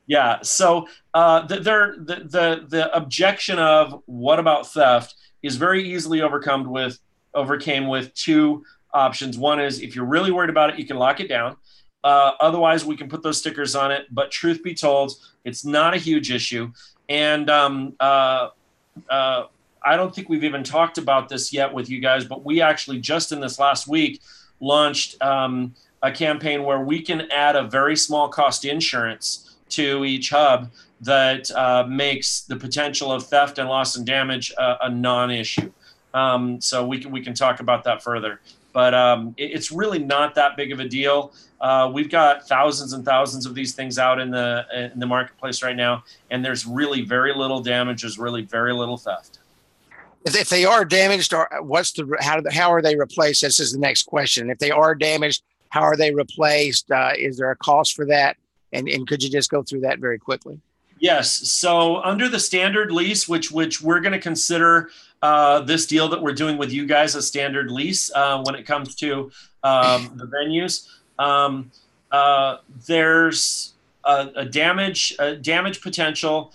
Yeah. So the objection of what about theft is very easily overcame with two options. One is, if you're really worried about it, you can lock it down. Otherwise, we can put those stickers on it. But truth be told, it's not a huge issue. And I don't think we've even talked about this yet with you guys, but we actually just in this last week launched a campaign where we can add a very small cost insurance to each hub that makes the potential of theft and loss and damage a non-issue. So we can talk about that further. But it's really not that big of a deal. We've got thousands and thousands of these things out in the marketplace right now, and there's really very little damage. There's really very little theft. If they are damaged, or how are they replaced? This is the next question. If they are damaged, how are they replaced? Is there a cost for that? And could you just go through that very quickly? Yes. So under the standard lease, which we're going to consider this deal that we're doing with you guys a standard lease when it comes to the venues, there's a damage potential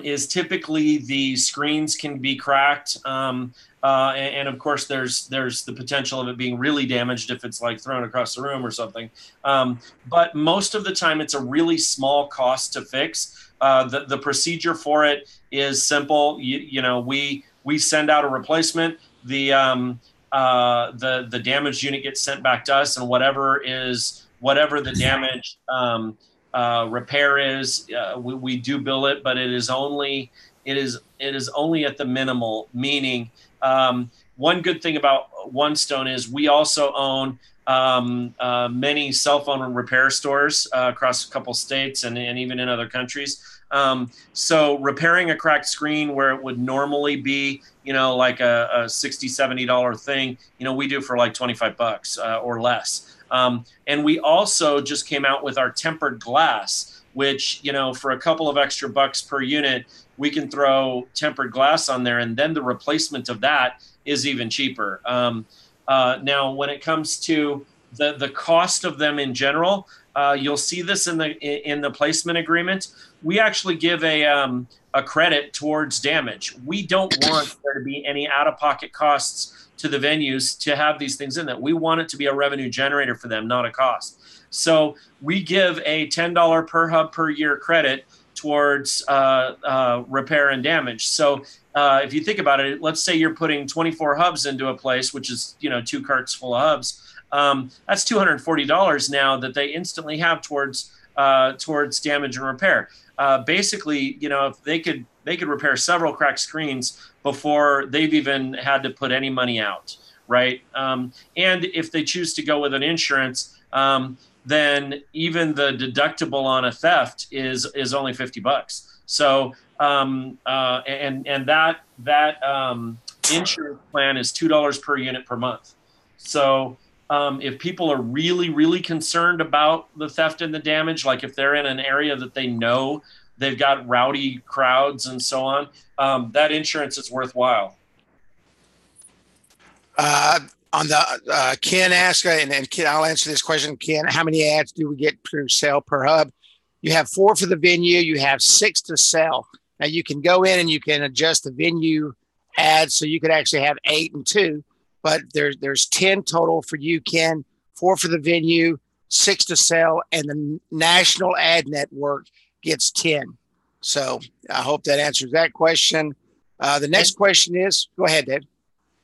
is typically the screens can be cracked. And of course, there's the potential of it being really damaged if it's like thrown across the room or something. But most of the time, it's a really small cost to fix. The procedure for it is simple. We send out a replacement. The damaged unit gets sent back to us, and whatever the damage repair is, we do bill it, but it is only at the minimal. Meaning, one good thing about One Stone is we also own many cell phone repair stores across a couple states and even in other countries. So repairing a cracked screen where it would normally be, like a $60, $70 thing, we do for like $25 or less. And we also just came out with our tempered glass, which, for a couple of extra bucks per unit, we can throw tempered glass on there. And then the replacement of that is even cheaper. Now, when it comes to the cost of them in general, you'll see this in the placement agreement. We actually give a credit towards damage. We don't want there to be any out-of-pocket costs to the venues to have these things in that. We want it to be a revenue generator for them, not a cost. So we give a $10 per hub per year credit towards repair and damage. So if you think about it, let's say you're putting 24 hubs into a place, which is 2 carts full of hubs. That's $240 now that they instantly have towards damage and repair. Basically, if they could repair several cracked screens before they've even had to put any money out, right? And if they choose to go with an insurance, then even the deductible on a theft is only $50. So and that insurance plan is $2 per unit per month. So if people are really, really concerned about the theft and the damage, like if they're in an area that they know they've got rowdy crowds and so on, that insurance is worthwhile. On the Ken asked, and Ken, I'll answer this question. Ken, how many ads do we get per sale per hub? You have 4 for the venue. You have 6 to sell. Now you can go in and you can adjust the venue ads, so you could actually have 8 and 2. But there's 10 total for you, Ken. 4 for the venue, 6 to sell, and the national ad network gets 10. So I hope that answers that question. The next question is, go ahead, Dave.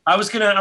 I was gonna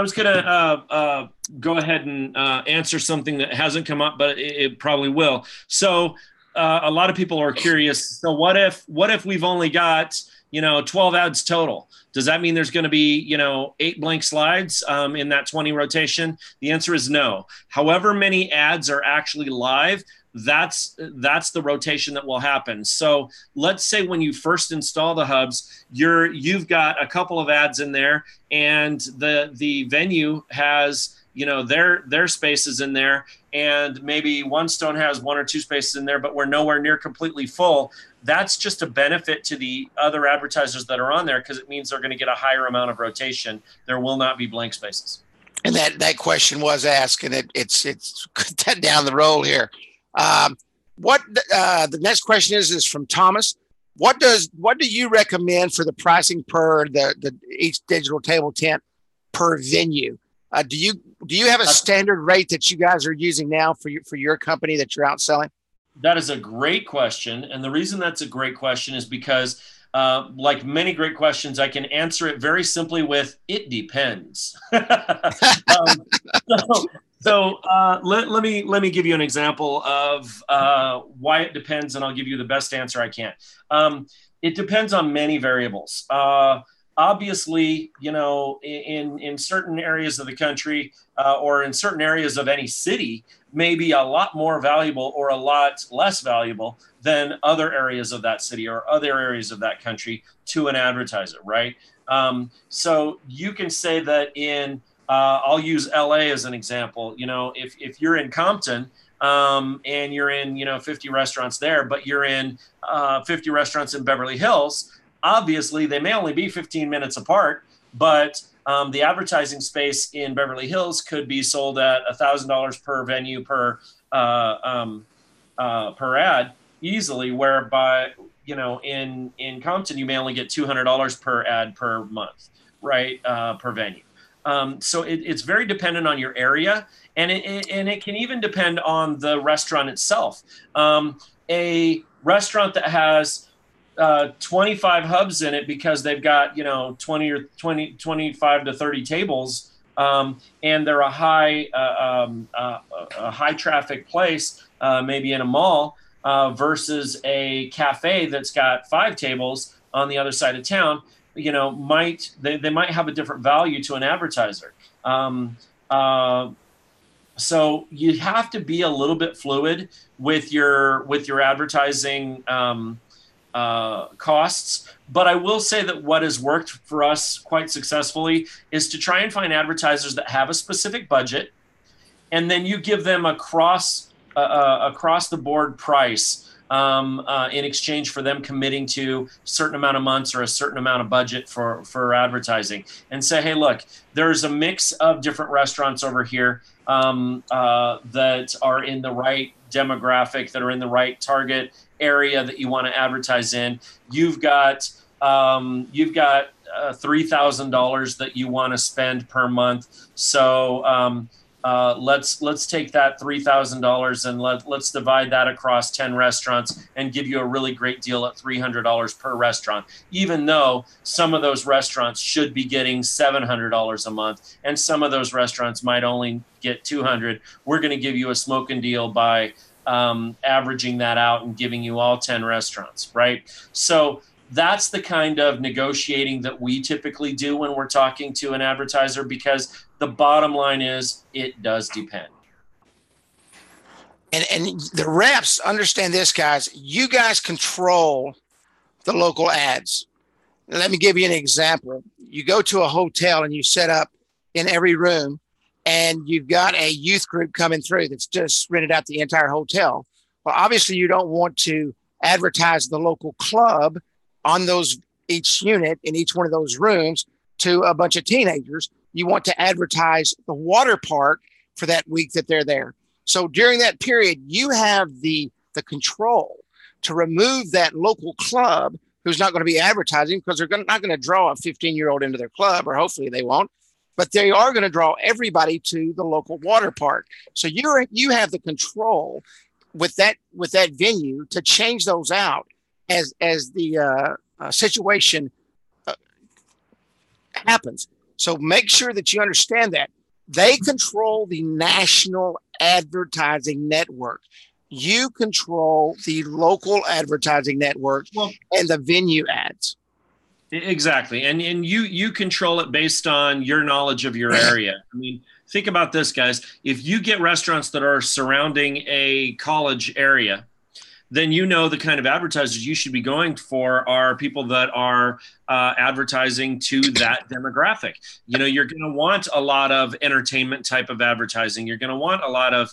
go ahead and answer something that hasn't come up, but it probably will. So a lot of people are curious. So what if we've only got 12 ads total? Does that mean there's going to be 8 blank slides in that 20 rotation? The answer is no. However many ads are actually live, that's the rotation that will happen. So let's say when you first install the hubs, you've got a couple of ads in there, and the venue has their spaces in there, and maybe One Stone has 1 or 2 spaces in there, but we're nowhere near completely full. That's just a benefit to the other advertisers that are on there, because it means they're going to get a higher amount of rotation. There will not be blank spaces. And that question was asked, and it's down the road here. What the next question is from Thomas. What do you recommend for the pricing per the each digital table tent per venue? Do you have a standard rate that you guys are using now for your company that you're out selling? That is a great question. And the reason that's a great question is because like many great questions, I can answer it very simply with, it depends. So let me give you an example of why it depends, and I'll give you the best answer I can. It depends on many variables. Obviously, in certain areas of the country or in certain areas of any city, may be a lot more valuable or a lot less valuable than other areas of that city or other areas of that country to an advertiser, right? So you can say that I'll use LA as an example. If you're in Compton and you're in 50 restaurants there, but you're in 50 restaurants in Beverly Hills, obviously they may only be 15 minutes apart, but the advertising space in Beverly Hills could be sold at $1,000 per venue per ad easily, whereby in Compton you may only get $200 per ad per month, right, per venue. So it's very dependent on your area, and it can even depend on the restaurant itself. A restaurant that has 25 hubs in it because they've got 25 to 30 tables, and they're a high traffic place, maybe in a mall, versus a cafe that's got 5 tables on the other side of town. They might have a different value to an advertiser. So you have to be a little bit fluid with your advertising costs. But I will say that what has worked for us quite successfully is to try and find advertisers that have a specific budget, and then you give them across the board price in exchange for them committing to a certain amount of months or a certain amount of budget for advertising, and say, hey, look, there's a mix of different restaurants over here that are in the right demographic, that are in the right target area that you want to advertise in. You've got $3,000 that you want to spend per month. So let's take that $3,000 and let's divide that across 10 restaurants and give you a really great deal at $300 per restaurant, even though some of those restaurants should be getting $700 a month and some of those restaurants might only get $200. We're going to give you a smoking deal by averaging that out and giving you all 10 restaurants, right? So that's the kind of negotiating that we typically do when we're talking to an advertiser, because the bottom line is it does depend. And the reps understand this, guys. You guys control the local ads. Let me give you an example. You go to a hotel and you set up in every room, and you've got a youth group coming through that's just rented out the entire hotel. Well, obviously you don't want to advertise the local club on each unit in each one of those rooms to a bunch of teenagers. You want to advertise the water park for that week that they're there. So during that period, you have the control to remove that local club who's not going to be advertising because they're not going to draw a 15-year-old into their club, or hopefully they won't. But they are going to draw everybody to the local water park. So you have the control with that venue to change those out as the situation happens. So make sure that you understand that they control the national advertising network. You control the local advertising network and the venue ads. Exactly. And you control it based on your knowledge of your area. I mean, think about this, guys. If you get restaurants that are surrounding a college area, then you know the kind of advertisers you should be going for are people that are advertising to that demographic. You know, you're going to want a lot of entertainment type of advertising. You're going to want a lot of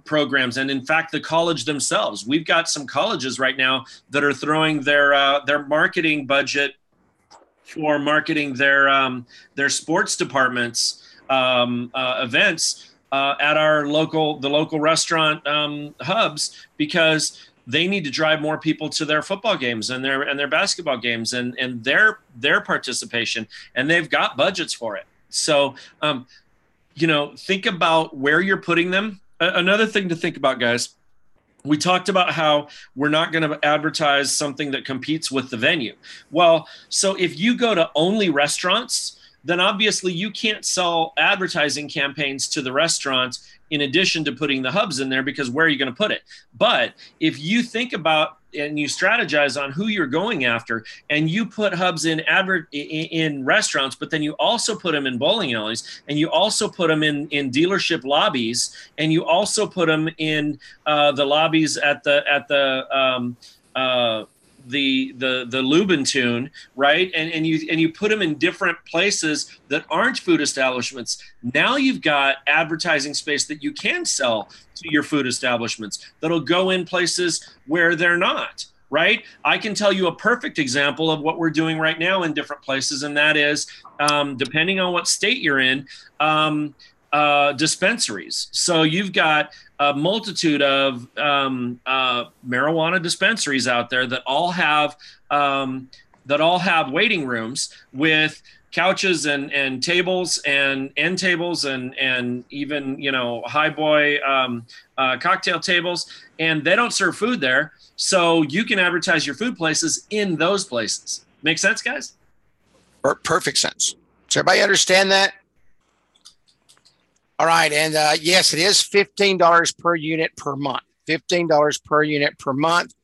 programs. And in fact, the college themselves, we've got some colleges right now that are throwing their marketing budget for marketing their sports departments events at the local restaurant hubs, because they need to drive more people to their football games and their basketball games and their participation, and they've got budgets for it. So, you know, think about where you're putting them. Another thing to think about, guys, we talked about how we're not going to advertise something that competes with the venue. Well, so if you go to only restaurants, then obviously you can't sell advertising campaigns to the restaurants in addition to putting the hubs in there, because where are you going to put it? But if you think about and you strategize on who you're going after, and you put hubs in restaurants, but then you also put them in bowling alleys, and you also put them in dealership lobbies, and you also put them in the lobbies at the Lubentune, right? And you put them in different places that aren't food establishments. Now you've got advertising space that you can sell to your food establishments that'll go in places where they're not, right? I can tell you a perfect example of what we're doing right now in different places, and that is, depending on what state you're in, dispensaries. So you've got a multitude of marijuana dispensaries out there that all have waiting rooms with couches and tables and end tables and even, you know, high boy cocktail tables, and they don't serve food there. So you can advertise your food places in those places. Make sense, guys? Perfect sense. Does everybody understand that? All right. And yes, it is $15 per unit per month. $15 per unit per month.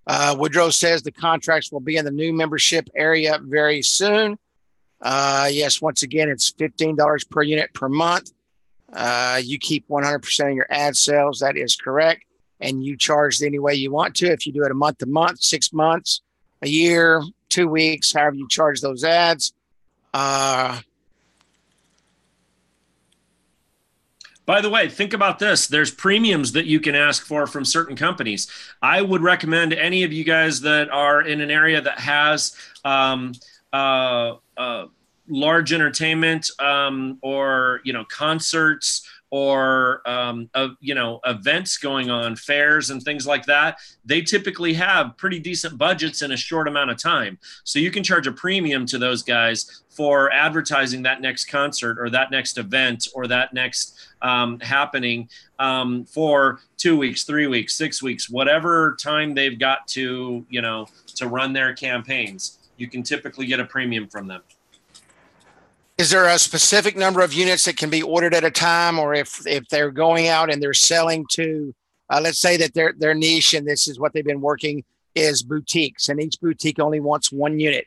Woodrow says the contracts will be in the new membership area very soon. Yes, once again, it's $15 per unit per month. You keep 100% of your ad sales. That is correct. And you charge any way you want to. If you do it a month to month, 6 months, a year, 2 weeks, however you charge those ads. By the way, think about this. There's premiums that you can ask for from certain companies. I would recommend any of you guys that are in an area that has large entertainment or, you know, concerts or, you know, events going on, fairs and things like that. They typically have pretty decent budgets in a short amount of time. So you can charge a premium to those guys for advertising that next concert or that next event or that next happening for 2 weeks, 3 weeks, 6 weeks, whatever time they've got to, you know, to run their campaigns. You can typically get a premium from them. Is there a specific number of units that can be ordered at a time, or if they're going out and they're selling to, let's say that their niche, and this is what they've been working, is boutiques, and each boutique only wants 1 unit.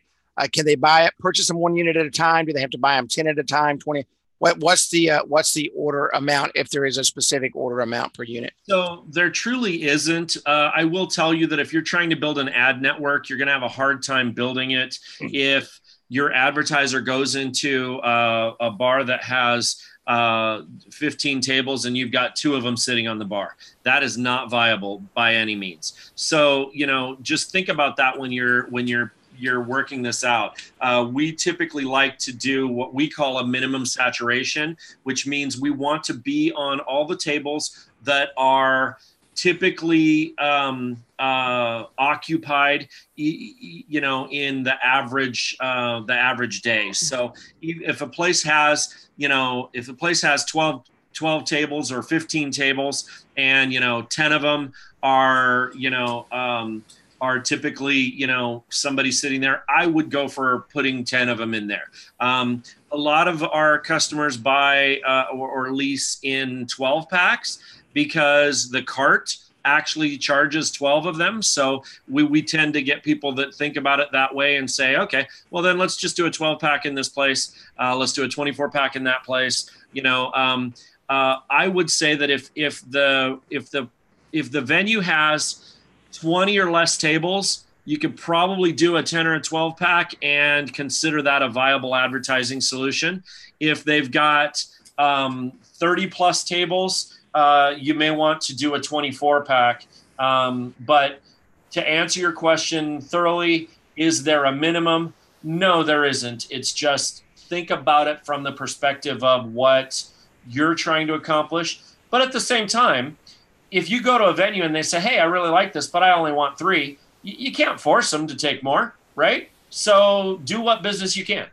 Can they purchase them 1 unit at a time? Do they have to buy them 10 at a time, 20? What's the order amount, if there is a specific order amount per unit? So there truly isn't. I will tell you that if you're trying to build an ad network, you're going to have a hard time building it if your advertiser goes into a bar that has 15 tables and you've got 2 of them sitting on the bar. That is not viable by any means. So, you know, just think about that when you're working this out. We typically like to do what we call a minimum saturation, which means we want to be on all the tables that are typically occupied, in the average day. So if a place has, 12 tables or 15 tables, and 10 of them are typically somebody sitting there, I would go for putting 10 of them in there. A lot of our customers buy or lease in 12 packs because the cart actually charges 12 of them. So we tend to get people that think about it that way and say, okay, well then let's just do a 12 pack in this place. Let's do a 24 pack in that place. I would say that if the venue has 20 or less tables, you could probably do a 10 or a 12 pack and consider that a viable advertising solution. If they've got 30 plus tables, you may want to do a 24 pack. But to answer your question thoroughly, is there a minimum? No, there isn't. It's just think about it from the perspective of what you're trying to accomplish. But at the same time, if you go to a venue and they say, hey, I really like this, but I only want 3, you can't force them to take more, right? So do what business you can.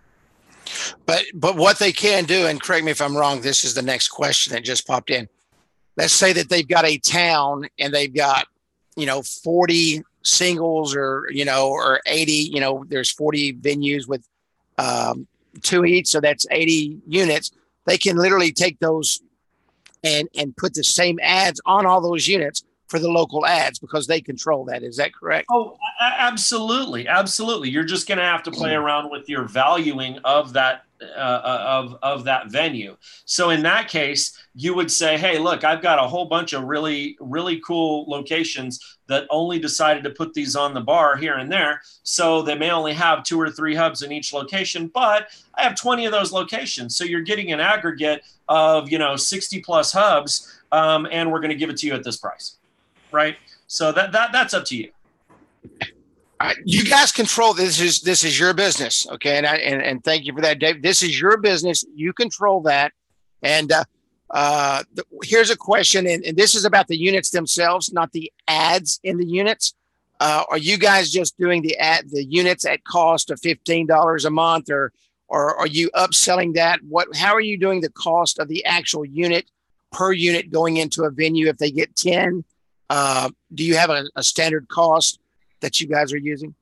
But what they can do, and correct me if I'm wrong, this is the next question that just popped in. Let's say that they've got a town and they've got, 40 singles or 80, there's 40 venues with 2 each. So that's 80 units. They can literally take those and put the same ads on all those units for the local ads because they control that. Is that correct? Oh, absolutely. Absolutely. You're just going to have to play around with your valuing of that, of that venue. So in that case, you would say, hey, look, I've got a whole bunch of really, really cool locations that only decided to put these on the bar here and there. So they may only have 2 or 3 hubs in each location, but I have 20 of those locations. So you're getting an aggregate of, 60 plus hubs. And we're going to give it to you at this price. Right. So that's up to you. You guys control this. Is your business. Okay. And thank you for that, Dave. This is your business. You control that. And here's a question. And this is about the units themselves, not the ads in the units. Are you guys just doing the units at cost of $15 a month, or are you upselling that? How are you doing the cost of the actual unit per unit going into a venue if they get 10? Do you have a standard cost that you guys are using?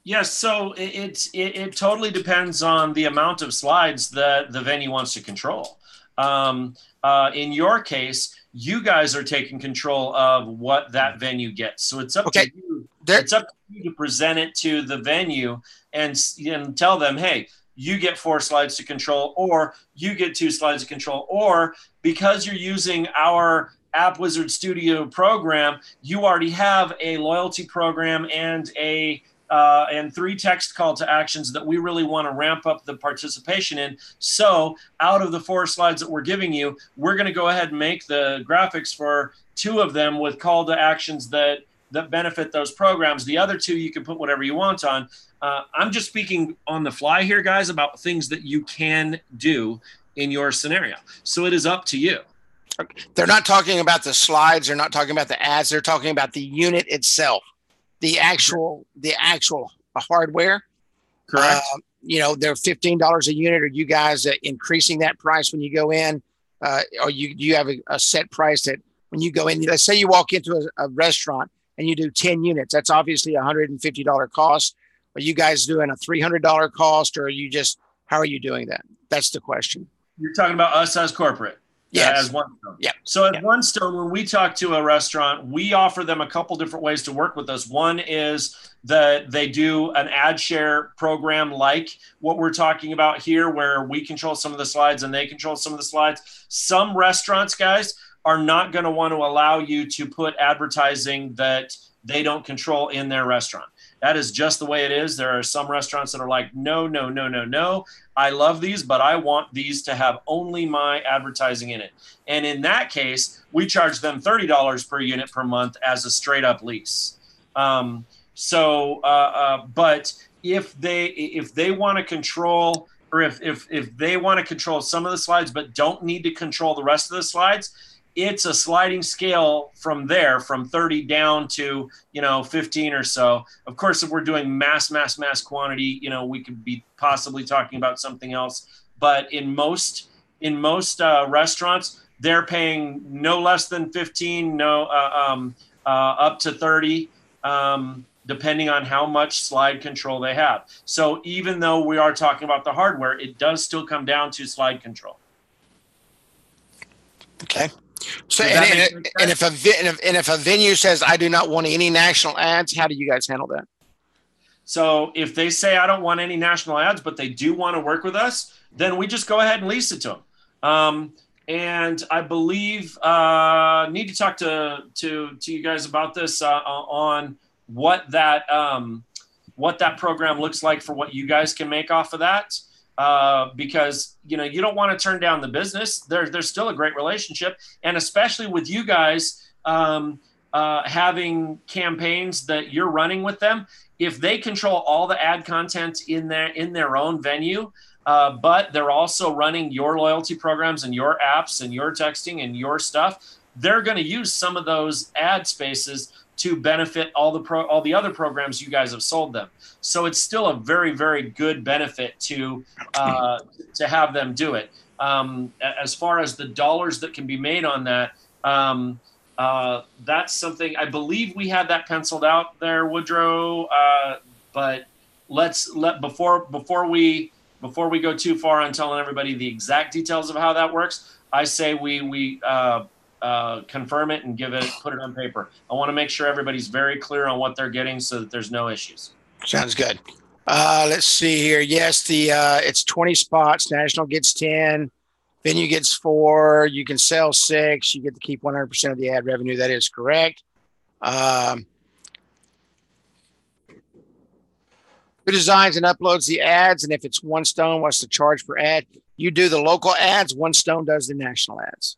Yes, so it totally depends on the amount of slides that the venue wants to control. In your case, you guys are taking control of what that venue gets. So it's up to you. It's up to you to present it to the venue and tell them, hey, you get 4 slides to control, or you get 2 slides to control, or because you're using our Appwizard Studio program, you already have a loyalty program and and 3 text call to actions that we really want to ramp up the participation in. So out of the 4 slides that we're giving you, we're going to go ahead and make the graphics for 2 of them with call to actions that benefit those programs. The other 2, you can put whatever you want on. I'm just speaking on the fly here, guys, about things that you can do in your scenario. So it is up to you. They're not talking about the slides. They're not talking about the ads. They're talking about the unit itself, the actual hardware. Correct. They're $15 a unit. Are you guys increasing that price when you go in? Or do you have a set price that when you go in, let's say you walk into a restaurant and you do 10 units, that's obviously a $150 cost. Are you guys doing a $300 cost, or are you how are you doing that? That's the question. You're talking about us as corporate. Yes. As One Stone. Yeah. So at One Stone, when we talk to a restaurant, we offer them a couple different ways to work with us. One is that they do an ad share program like what we're talking about here, where we control some of the slides and they control some of the slides. Some restaurants, guys, are not going to want to allow you to put advertising that they don't control in their restaurant. That is just the way it is. There are some restaurants that are like, no. I love these, but I want these to have only my advertising in it. And in that case, we charge them $30 per unit per month as a straight up lease. But if they want to control, or if they want to control some of the slides, but don't need to control the rest of the slides, it's a sliding scale from there, from 30 down to, 15 or so. Of course, if we're doing mass quantity, we could be possibly talking about something else. But in most restaurants, they're paying no less than 15, up to 30, depending on how much slide control they have. So even though we are talking about the hardware, it does still come down to slide control. Okay. So, and if a venue says, I do not want any national ads, how do you guys handle that? So if they say, I don't want any national ads, but they do want to work with us, then we just go ahead and lease it to them. And I believe need to talk to you guys about this on what that program looks like for what you guys can make off of that. Because you don't want to turn down the business. There's still a great relationship, and especially with you guys having campaigns that you're running with them. If they control all the ad content in their own venue, but they're also running your loyalty programs and your apps and your texting and your stuff, they're going to use some of those ad spaces to benefit all the other programs you guys have sold them. So it's still a very, very good benefit to have them do it. As far as the dollars that can be made on that, that's something I believe we had that penciled out there, Woodrow. But before we go too far on telling everybody the exact details of how that works, I say we confirm it and put it on paper. I want to make sure everybody's very clear on what they're getting so that there's no issues. Sounds good. Let's see here. Yes, it's 20 spots. National gets 10. Venue gets 4. You can sell 6. You get to keep 100% of the ad revenue. That is correct. Who designs and uploads the ads? And if it's One Stone, what's the charge per ad? You do the local ads. One Stone does the national ads.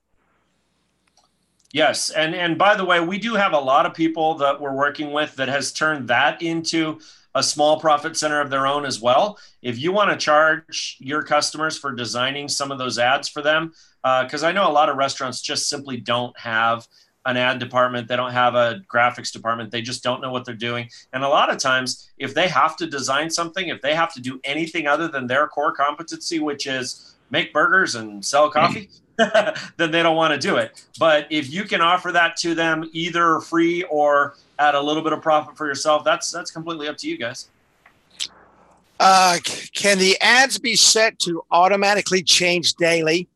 Yes. And by the way, we do have a lot of people that we're working with that has turned that into a small profit center of their own as well. If you want to charge your customers for designing some of those ads for them, because I know a lot of restaurants just simply don't have an ad department. They don't have a graphics department. They just don't know what they're doing. And a lot of times, if they have to design something, if they have to do anything other than their core competency, which is make burgers and sell coffee, then they don't want to do it. But if you can offer that to them either free or at a little bit of profit for yourself, that's completely up to you guys. Can the ads be set to automatically change daily?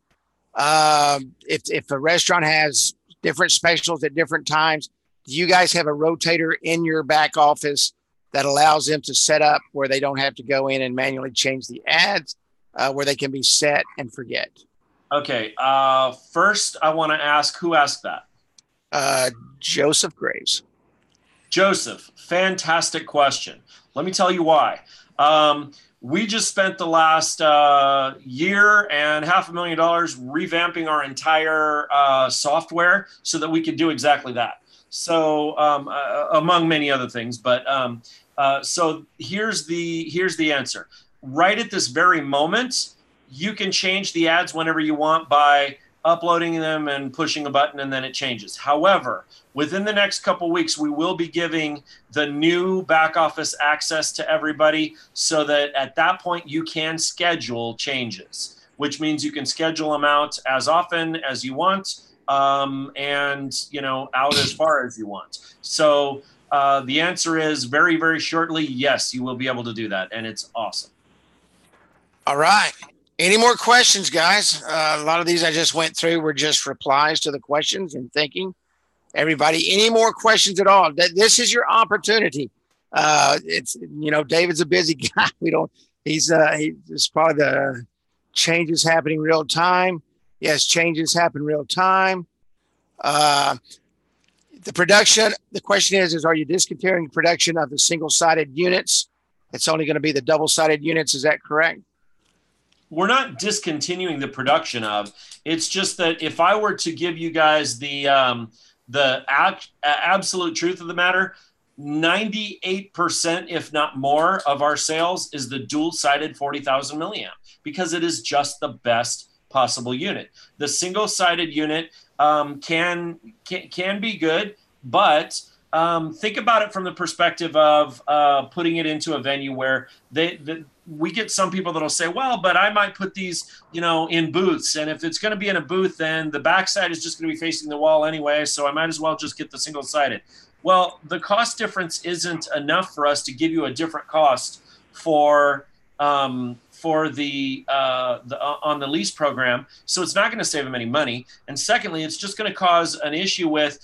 If a restaurant has different specials at different times, do you guys have a rotator in your back office that allows them to set up where they don't have to go in and manually change the ads, where they can be set and forget? Okay. First, I want to ask who asked that. Joseph Graves. Joseph, fantastic question. Let me tell you why. We just spent the last year and $500,000 revamping our entire software so that we could do exactly that. So among many other things, but so here's the answer. Right at this very moment, you can change the ads whenever you want by uploading them and pushing a button, and then it changes. However, within the next couple of weeks, we will be giving the new back office access to everybody so that at that point you can schedule changes, which means you can schedule them out as often as you want, and out as far as you want. So the answer is very, very shortly, yes, you will be able to do that, and it's awesome. All right. Any more questions, guys? A lot of these I just went through were just replies to the questions and thinking. Everybody, any more questions at all? This is your opportunity. It's David's a busy guy. He's probably the changes happening real time. Yes, changes happen real time. The production. The question is are you discontinuing production of the single-sided units? It's only going to be the double-sided units. Is that correct? We're not discontinuing the production of. It's just that if I were to give you guys the absolute truth of the matter, 98%, if not more, of our sales is the dual-sided 40,000 milliamp because it is just the best possible unit. The single-sided unit can be good, but think about it from the perspective of putting it into a venue where we get some people that'll say, well, but I might put these, in booths. And if it's going to be in a booth, then the backside is just going to be facing the wall anyway. So I might as well just get the single sided. Well, the cost difference isn't enough for us to give you a different cost for the on the lease program. So it's not going to save them any money. And secondly, it's just going to cause an issue with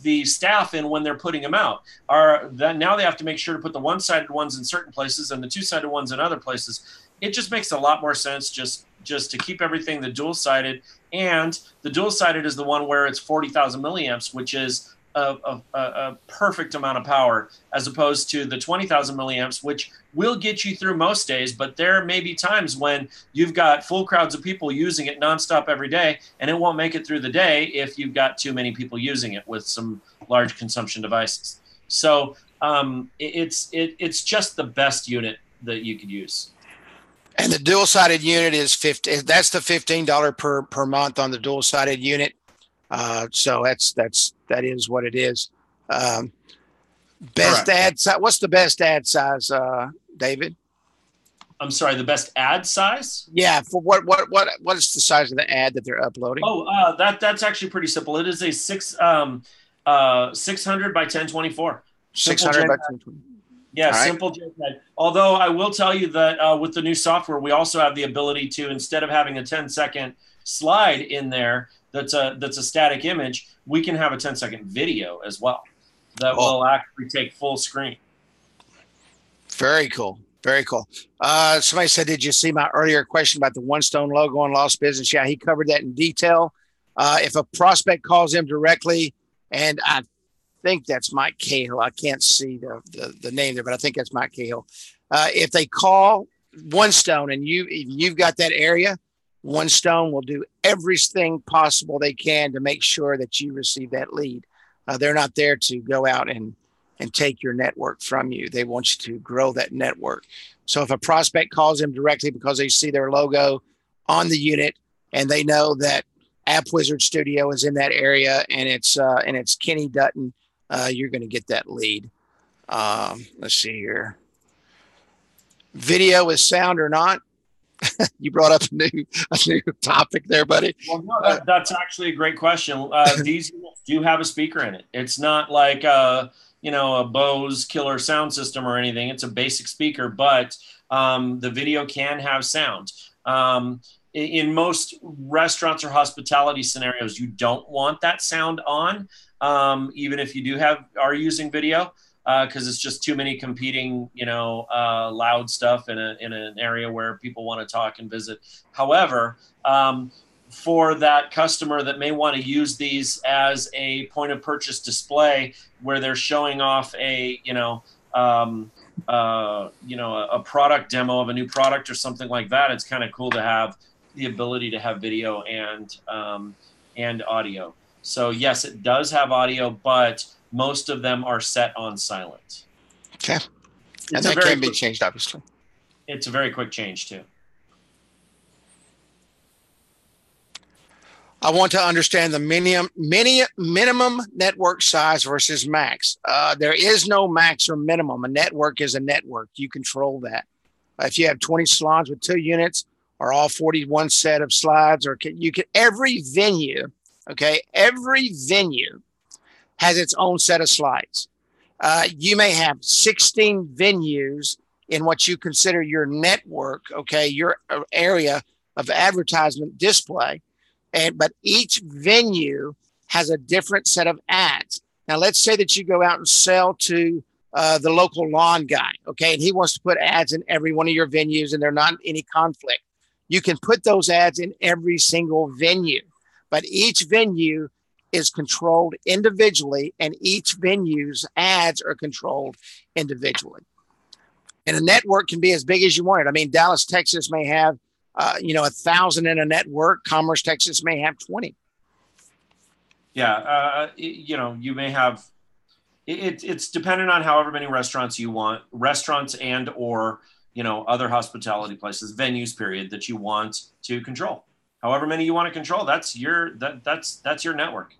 the staff and when they're putting them out. Now they have to make sure to put the one-sided ones in certain places and the two-sided ones in other places. It just makes a lot more sense just to keep everything the dual-sided. And the dual-sided is the one where it's 40,000 milliamps, which is a perfect amount of power, as opposed to the 20,000 milliamps, which will get you through most days. But there may be times when you've got full crowds of people using it nonstop every day, and it won't make it through the day if you've got too many people using it with some large consumption devices. So it's just the best unit that you could use. And the dual-sided unit is that's the $15 per month on the dual-sided unit. So that is what it is. Best ad size. What's the best ad size, David? I'm sorry, the best ad size? Yeah. For what is the size of the ad that they're uploading? Oh, that's actually pretty simple. It is a 600 by 1024. 600 by 1024. Yeah, right. Simple JPEG. Although I will tell you that with the new software, we also have the ability to, instead of having a 10-second slide in there, that's a static image, we can have a 10-second video as well that will actually take full screen. Very cool. Very cool. Somebody said, did you see my earlier question about the One Stone logo on Lost Business? Yeah, he covered that in detail. If a prospect calls him directly, and I think that's Mike Cahill. I can't see the name there, but I think that's Mike Cahill. If they call One Stone and you've got that area, One Stone will do everything possible they can to make sure that you receive that lead. They're not there to go out and take your network from you. They want you to grow that network. So if a prospect calls them directly because they see their logo on the unit and they know that Appwizard Studio is in that area and it's Kenny Dutton, you're going to get that lead. Let's see here. Video with sound or not? You brought up a new topic there, buddy. Well, no, that's actually a great question. These do have a speaker in it. It's not like a Bose killer sound system or anything. It's a basic speaker, but the video can have sound. In most restaurants or hospitality scenarios, you don't want that sound on, even if you are using video. Because it's just too many competing, loud stuff in an area where people want to talk and visit. However, for that customer that may want to use these as a point of purchase display, where they're showing off a product demo of a new product or something like that, it's kind of cool to have the ability to have video and audio. So yes, it does have audio, but most of them are set on silent. Okay. And that can be changed, obviously. It's a very quick change, too. I want to understand the minimum network size versus max. There is no max or minimum. A network is a network. You control that. If you have 20 slides with 2 units or all 41 set of slides, or every venue, every venue has its own set of slides. You may have 16 venues in what you consider your network, your area of advertisement display, but each venue has a different set of ads. Now, let's say that you go out and sell to the local lawn guy, and he wants to put ads in every one of your venues and they're not any conflict. You can put those ads in every single venue, but each venue is controlled individually, and each venue's ads are controlled individually. And a network can be as big as you want it. I mean, Dallas, Texas may have, 1,000 in a network. Commerce, Texas may have 20. Yeah. You may have, it's dependent on however many restaurants you want, restaurants or, other hospitality places, venues, period, that you want to control. however many you want to control, that's your network.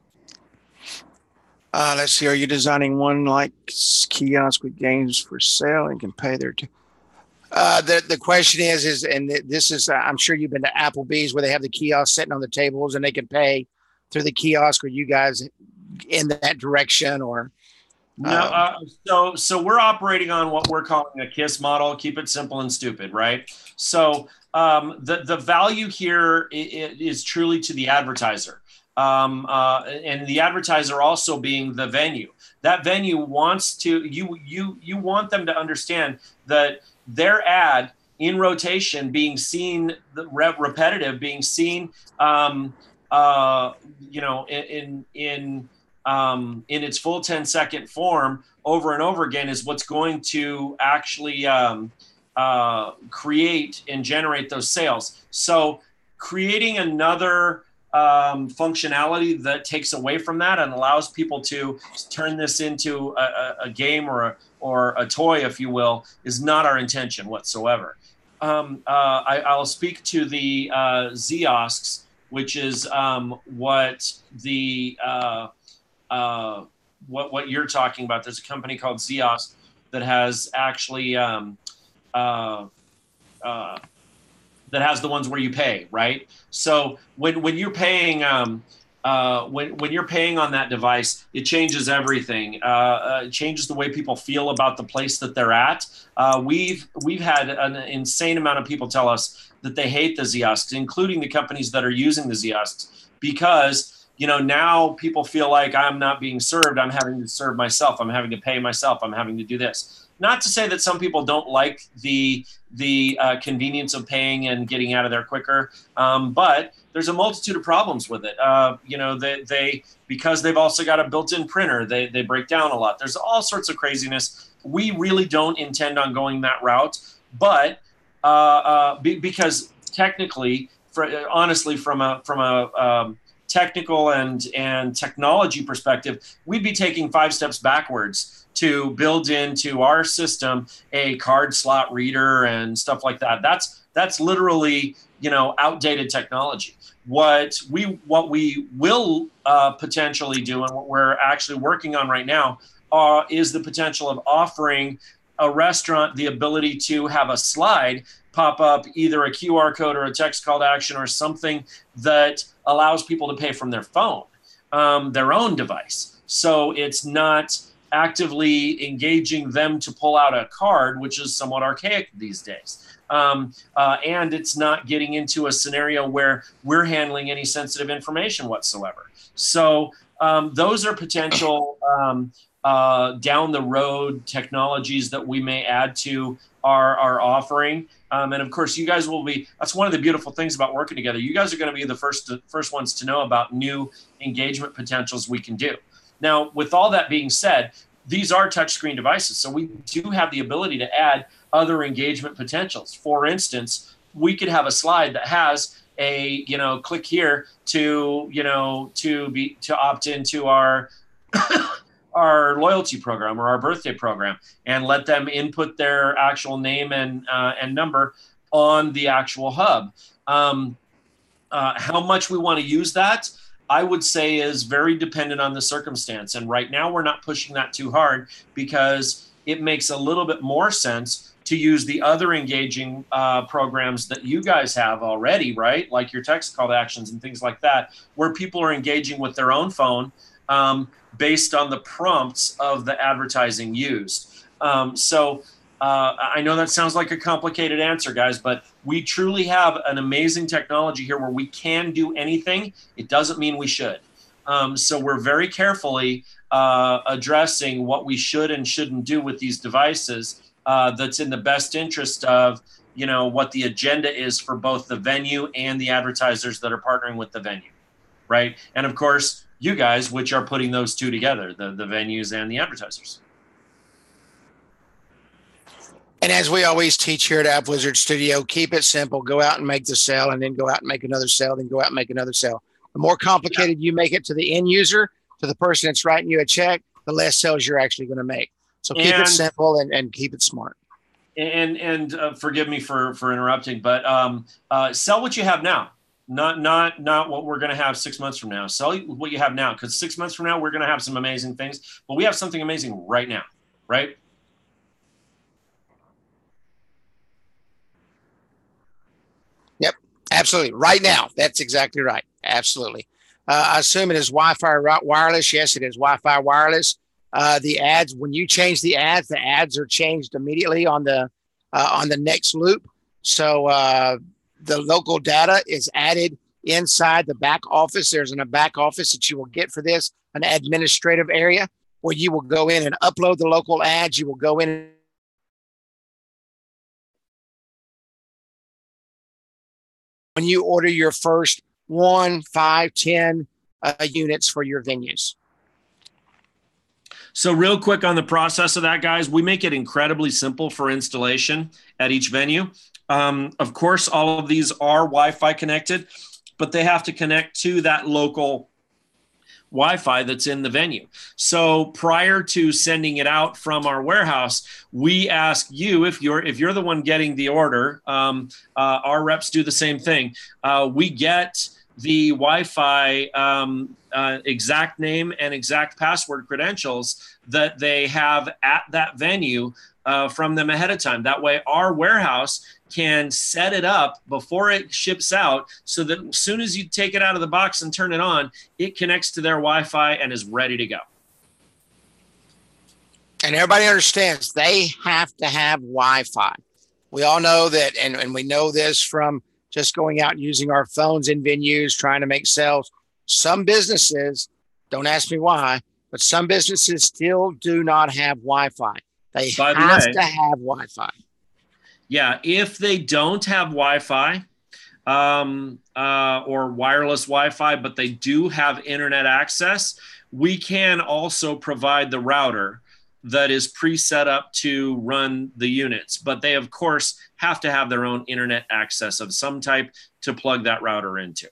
Let's see. Are you designing one like kiosk with games for sale and can pay their? The question is, and this is, I'm sure you've been to Applebee's where they have the kiosk sitting on the tables and they can pay through the kiosk. Are you guys in that direction or? No, so we're operating on what we're calling a KISS model. Keep it simple and stupid, right? So the value here is truly to the advertiser, and the advertiser also being the venue. That venue wants to you want them to understand that their ad in rotation being seen, the repetitive being seen, in its full 10-second form over and over again is what's going to actually create and generate those sales. So creating another functionality that takes away from that and allows people to turn this into a game or a toy, if you will, is not our intention whatsoever. I'll speak to the Ziosks, which is what the what you're talking about. There's a company called Ziosk that has actually that has the ones where you pay, right? So when you're paying when you're paying on that device, it changes everything. It changes the way people feel about the place that they're at. We've had an insane amount of people tell us that they hate the Ziosks, including the companies that are using the Ziosks, because now people feel like I'm not being served. I'm having to serve myself. I'm having to pay myself. I'm having to do this. Not to say that some people don't like the convenience of paying and getting out of there quicker, but there's a multitude of problems with it. They because they've also got a built-in printer, they break down a lot. There's all sorts of craziness. We really don't intend on going that route, but because technically, honestly, from a technical and technology perspective, we'd be taking 5 steps backwards to build into our system a card slot reader and stuff like that. That's literally outdated technology. What we will potentially do, and what we're actually working on right now, is the potential of offering a restaurant the ability to have a slide pop up, either a QR code or a text call to action or something that allows people to pay from their phone, their own device. So it's not actively engaging them to pull out a card, which is somewhat archaic these days. And it's not getting into a scenario where we're handling any sensitive information whatsoever. So those are potential down the road technologies that we may add to our offering. And of course, you guys will be, that's one of the beautiful things about working together. You guys are going to be the first ones to know about new engagement potentials we can do. Now, with all that being said, these are touchscreen devices, so we do have the ability to add other engagement potentials. For instance, we could have a slide that has a, click here to opt into our our loyalty program or our birthday program, and let them input their actual name and number on the actual hub. How much we want to use that, I would say, is very dependent on the circumstance. And right now we're not pushing that too hard because it makes a little bit more sense to use the other engaging programs that you guys have already, right? Like your text call to actions and things like that, where people are engaging with their own phone based on the prompts of the advertising used. I know that sounds like a complicated answer, guys, but we truly have an amazing technology here where we can do anything. It doesn't mean we should. So we're very carefully addressing what we should and shouldn't do with these devices that's in the best interest of, what the agenda is for both the venue and the advertisers that are partnering with the venue, right? And of course, you guys, which are putting those two together, the venues and the advertisers. And as we always teach here at Appwizard Studio, keep it simple. Go out and make the sale, and then go out and make another sale, then go out and make another sale. The more complicated you make it to the end user, to the person that's writing you a check, the less sales you're actually going to make. So keep it simple and keep it smart. And forgive me for interrupting, but sell what you have now. Not what we're going to have 6 months from now. Sell what you have now, because 6 months from now we're going to have some amazing things, but we have something amazing right now, right? Yep, absolutely. Right now, that's exactly right. Absolutely. I assume it is Wi-Fi wireless. Yes, it is Wi-Fi wireless. The ads, when you change the ads are changed immediately on the next loop. So the local data is added inside the back office. There's a back office that you will get for this, an administrative area where you will go in and upload the local ads. You will go in when you order your first 1, 5, 10 units for your venues. So real quick on the process of that, guys, we make it incredibly simple for installation at each venue. Of course, all of these are Wi-Fi connected, but they have to connect to that local Wi-Fi that's in the venue. So prior to sending it out from our warehouse, we ask you, if you're the one getting the order, our reps do the same thing. We get the Wi-Fi exact name and exact password credentials that they have at that venue from them ahead of time. That way our warehouse can set it up before it ships out, so that as soon as you take it out of the box and turn it on, it connects to their Wi-Fi and is ready to go. And everybody understands they have to have Wi-Fi. We all know that, and we know this from just going out and using our phones in venues, trying to make sales. Some businesses, don't ask me why, but some businesses still do not have Wi-Fi. They have to have Wi-Fi. Yeah, if they don't have Wi-Fi or wireless Wi-Fi, but they do have internet access, we can also provide the router that is pre-set up to run the units. But they, of course, have to have their own internet access of some type to plug that router into.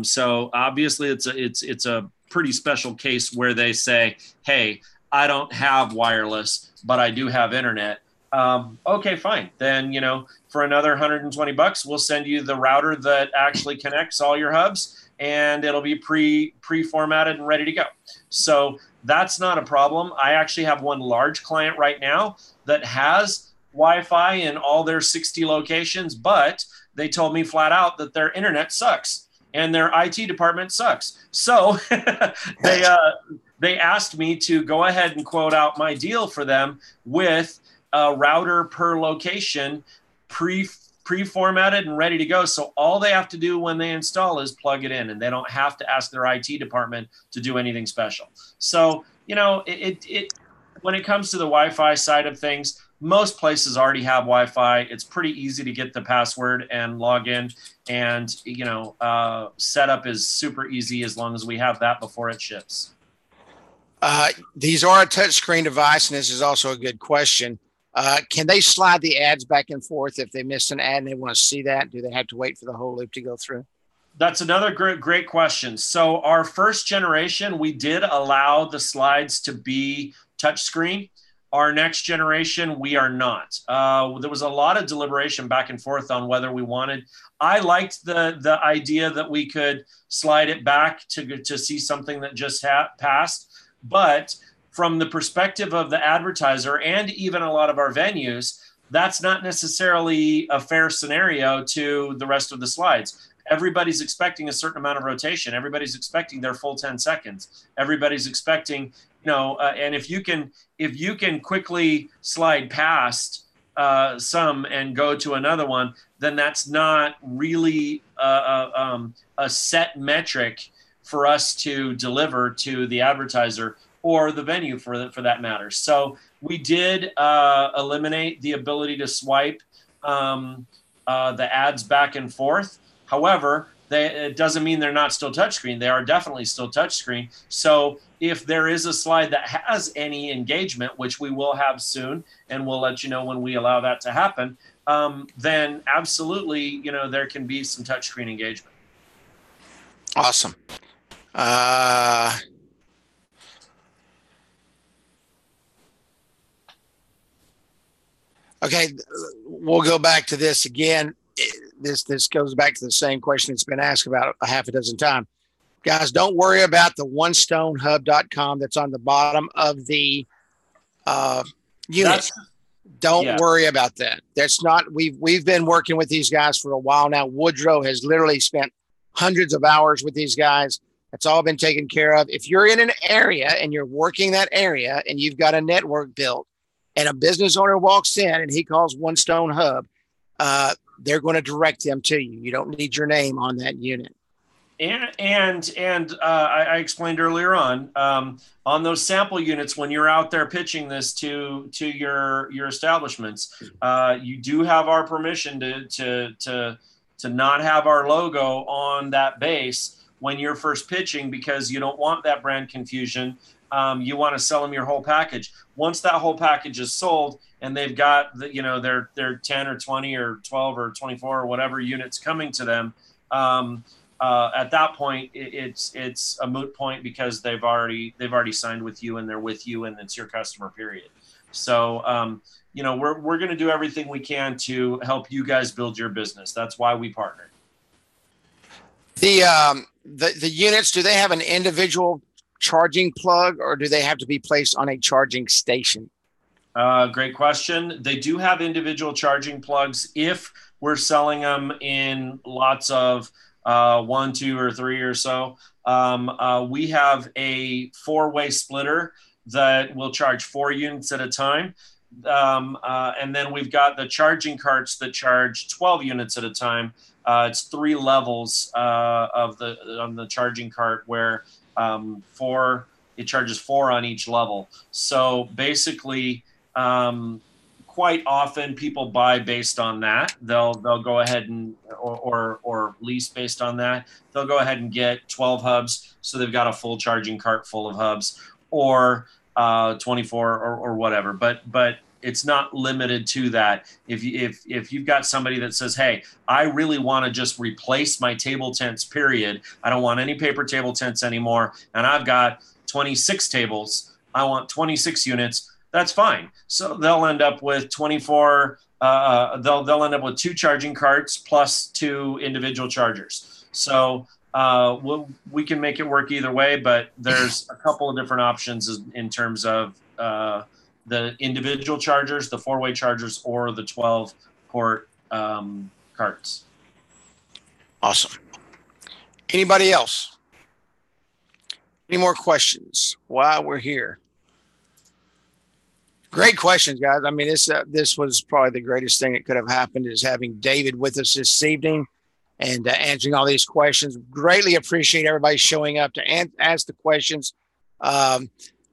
So obviously, it's a pretty special case where they say, "Hey, I don't have wireless, but I do have internet." Okay, fine. Then, for another $120, we'll send you the router that actually connects all your hubs, and it'll be pre-formatted and ready to go. So that's not a problem. I actually have one large client right now that has Wi-Fi in all their 60 locations, but they told me flat out that their internet sucks and their IT department sucks. So they asked me to go ahead and quote out my deal for them with a router per location, pre-formatted and ready to go. So all they have to do when they install is plug it in, and they don't have to ask their IT department to do anything special. So, when it comes to the Wi-Fi side of things, most places already have Wi-Fi. It's pretty easy to get the password and log in, and, setup is super easy as long as we have that before it ships. These are a touchscreen device, and this is also a good question. Can they slide the ads back and forth if they miss an ad and they want to see that? Do they have to wait for the whole loop to go through? That's another great question. So our first generation, we did allow the slides to be touchscreen. Our next generation, we are not. There was a lot of deliberation back and forth on whether we wanted. I liked the idea that we could slide it back to see something that just passed, but from the perspective of the advertiser and even a lot of our venues, that's not necessarily a fair scenario to the rest of the slides. Everybody's expecting a certain amount of rotation. Everybody's expecting their full 10 seconds. Everybody's expecting, and if you can quickly slide past some and go to another one, then that's not really a set metric for us to deliver to the advertiser or the venue for that matter. So we did eliminate the ability to swipe the ads back and forth. However, it doesn't mean they're not still touchscreen. They are definitely still touchscreen. So if there is a slide that has any engagement, which we will have soon, and we'll let you know when we allow that to happen, then absolutely, there can be some touchscreen engagement. Awesome. Okay, we'll go back to this again. this goes back to the same question that's been asked about a half a dozen times. Guys, don't worry about the onestonehub.com that's on the bottom of the unit. Don't worry about that. That's not, we've been working with these guys for a while now. Woodrow has literally spent hundreds of hours with these guys. That's all been taken care of. If you're in an area and you're working that area and you've got a network built and a business owner walks in and he calls One Stone Hub, they're going to direct them to you. You don't need your name on that unit. And I explained earlier on those sample units, when you're out there pitching this to your establishments, you do have our permission to not have our logo on that base when you're first pitching, because you don't want that brand confusion. You want to sell them your whole package. Once that whole package is sold and they've got their 10 or 20 or 12 or 24 or whatever units coming to them, at that point it's a moot point, because they've already signed with you and they're with you and it's your customer, period. So we're going to do everything we can to help you guys build your business. That's why we partnered. The units, do they have an individual charging plug or do they have to be placed on a charging station? Great question. They do have individual charging plugs if we're selling them in lots of 1, 2, or 3 or so. We have a 4-way splitter that will charge 4 units at a time. And then we've got the charging carts that charge 12 units at a time. It's 3 levels on the charging cart, where it charges 4 on each level. So basically, quite often people buy based on that. They'll go ahead and or lease based on that. They'll go ahead and get 12 hubs, so they've got a full charging cart full of hubs, or 24 or whatever. But it's not limited to that. If you've got somebody that says, hey, I really want to just replace my table tents, period. I don't want any paper table tents anymore, and I've got 26 tables. I want 26 units. That's fine. So they'll end up with 24. They'll end up with 2 charging carts plus 2 individual chargers. So we can make it work either way, but there's a couple of different options in terms of the individual chargers, the 4-way chargers, or the 12-port carts. Awesome. Anybody else? Any more questions while we're here? Great questions, guys. I mean, this was probably the greatest thing that could have happened, is having David with us this evening and answering all these questions. Greatly appreciate everybody showing up to ask the questions.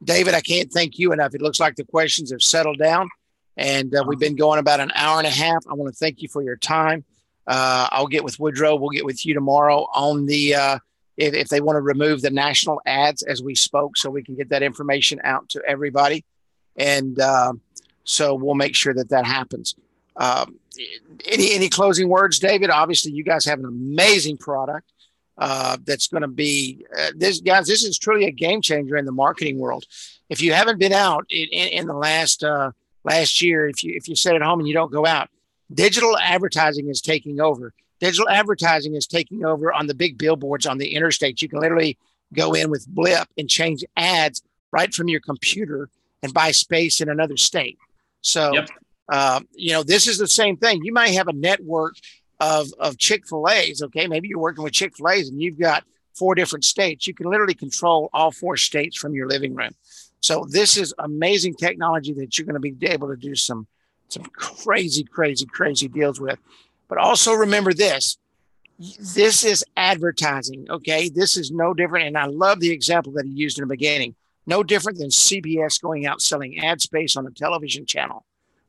David, I can't thank you enough. It looks like the questions have settled down, and we've been going about an hour and a half. I want to thank you for your time. I'll get with Woodrow. We'll get with you tomorrow on the if they want to remove the national ads as we spoke, so we can get that information out to everybody. And so we'll make sure that happens. Any closing words, David? Obviously, you guys have an amazing product that's going to be this. Guys, this is truly a game changer in the marketing world. If you haven't been out in the last year, if you sit at home and you don't go out, digital advertising is taking over. Digital advertising is taking over on the big billboards on the interstate. You can literally go in with Blip and change ads right from your computer and buy space in another state. So, yep. This is the same thing. You might have a network of Chick-fil-A's. Okay. Maybe you're working with Chick-fil-A's and you've got 4 different states. You can literally control all 4 states from your living room. So this is amazing technology that you're going to be able to do some crazy deals with. But also remember this is advertising. Okay. This is no different. And I love the example that he used in the beginning. No different than CBS going out selling ad space on a television channel.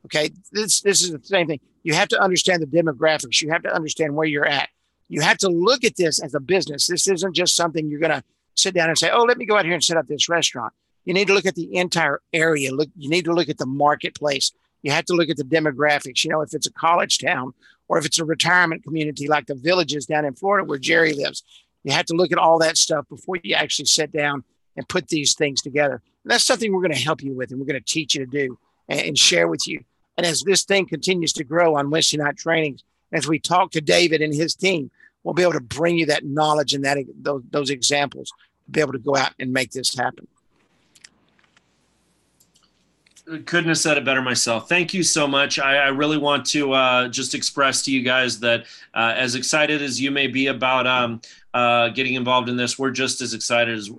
Okay, this is the same thing. You have to understand the demographics. You have to understand where you're at. You have to look at this as a business. This isn't just something you're going to sit down and say, oh, let me go out here and set up this restaurant. You need to look at the entire area. You need to look at the marketplace. You have to look at the demographics. If it's a college town or if it's a retirement community like the Villages down in Florida where Jerry lives, you have to look at all that stuff before you actually sit down and put these things together. And that's something we're going to help you with, and we're going to teach you to do and share with you. And as this thing continues to grow on Wednesday night trainings, As we talk to David and his team, we'll be able to bring you that knowledge and those examples to be able to go out and make this happen. Couldn't have said it better myself. Thank you so much. I really want to just express to you guys that as excited as you may be about getting involved in this, we're just as excited as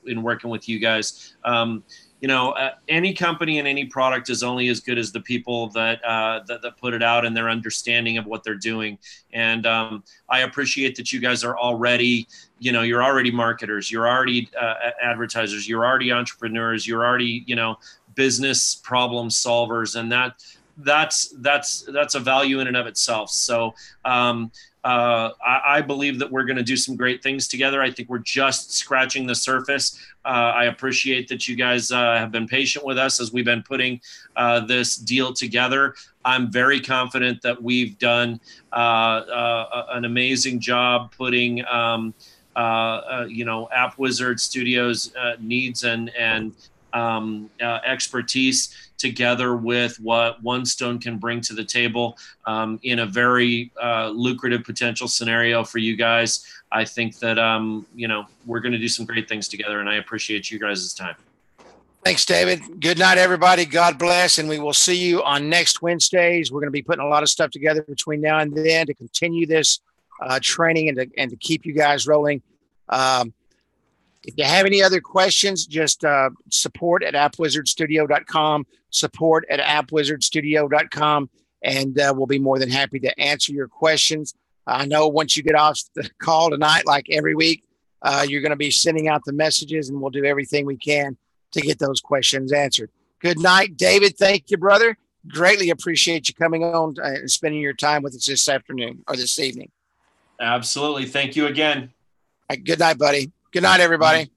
in working with you guys. Any company and any product is only as good as the people that put it out and their understanding of what they're doing. And I appreciate that you guys are already, you're already marketers, you're already advertisers, you're already entrepreneurs, you're already, business problem solvers, and that's a value in and of itself. So I believe that we're going to do some great things together. I think we're just scratching the surface. I appreciate that you guys have been patient with us as we've been putting this deal together. I'm very confident that we've done an amazing job putting Appwizard Studios needs and expertise together with what One Stone can bring to the table in a very lucrative potential scenario for you guys. I think that, we're going to do some great things together, and I appreciate you guys' time. Thanks, David. Good night, everybody. God bless, and we will see you on next Wednesdays. We're going to be putting a lot of stuff together between now and then to continue this training and to keep you guys rolling. If you have any other questions, just support at appwizardstudio.com, support at appwizardstudio.com, and we'll be more than happy to answer your questions. I know once you get off the call tonight, like every week, you're going to be sending out the messages, and we'll do everything we can to get those questions answered. Good night, David. Thank you, brother. Greatly appreciate you coming on and spending your time with us this afternoon or this evening. Absolutely. Thank you again. Good night, buddy. Good night, everybody.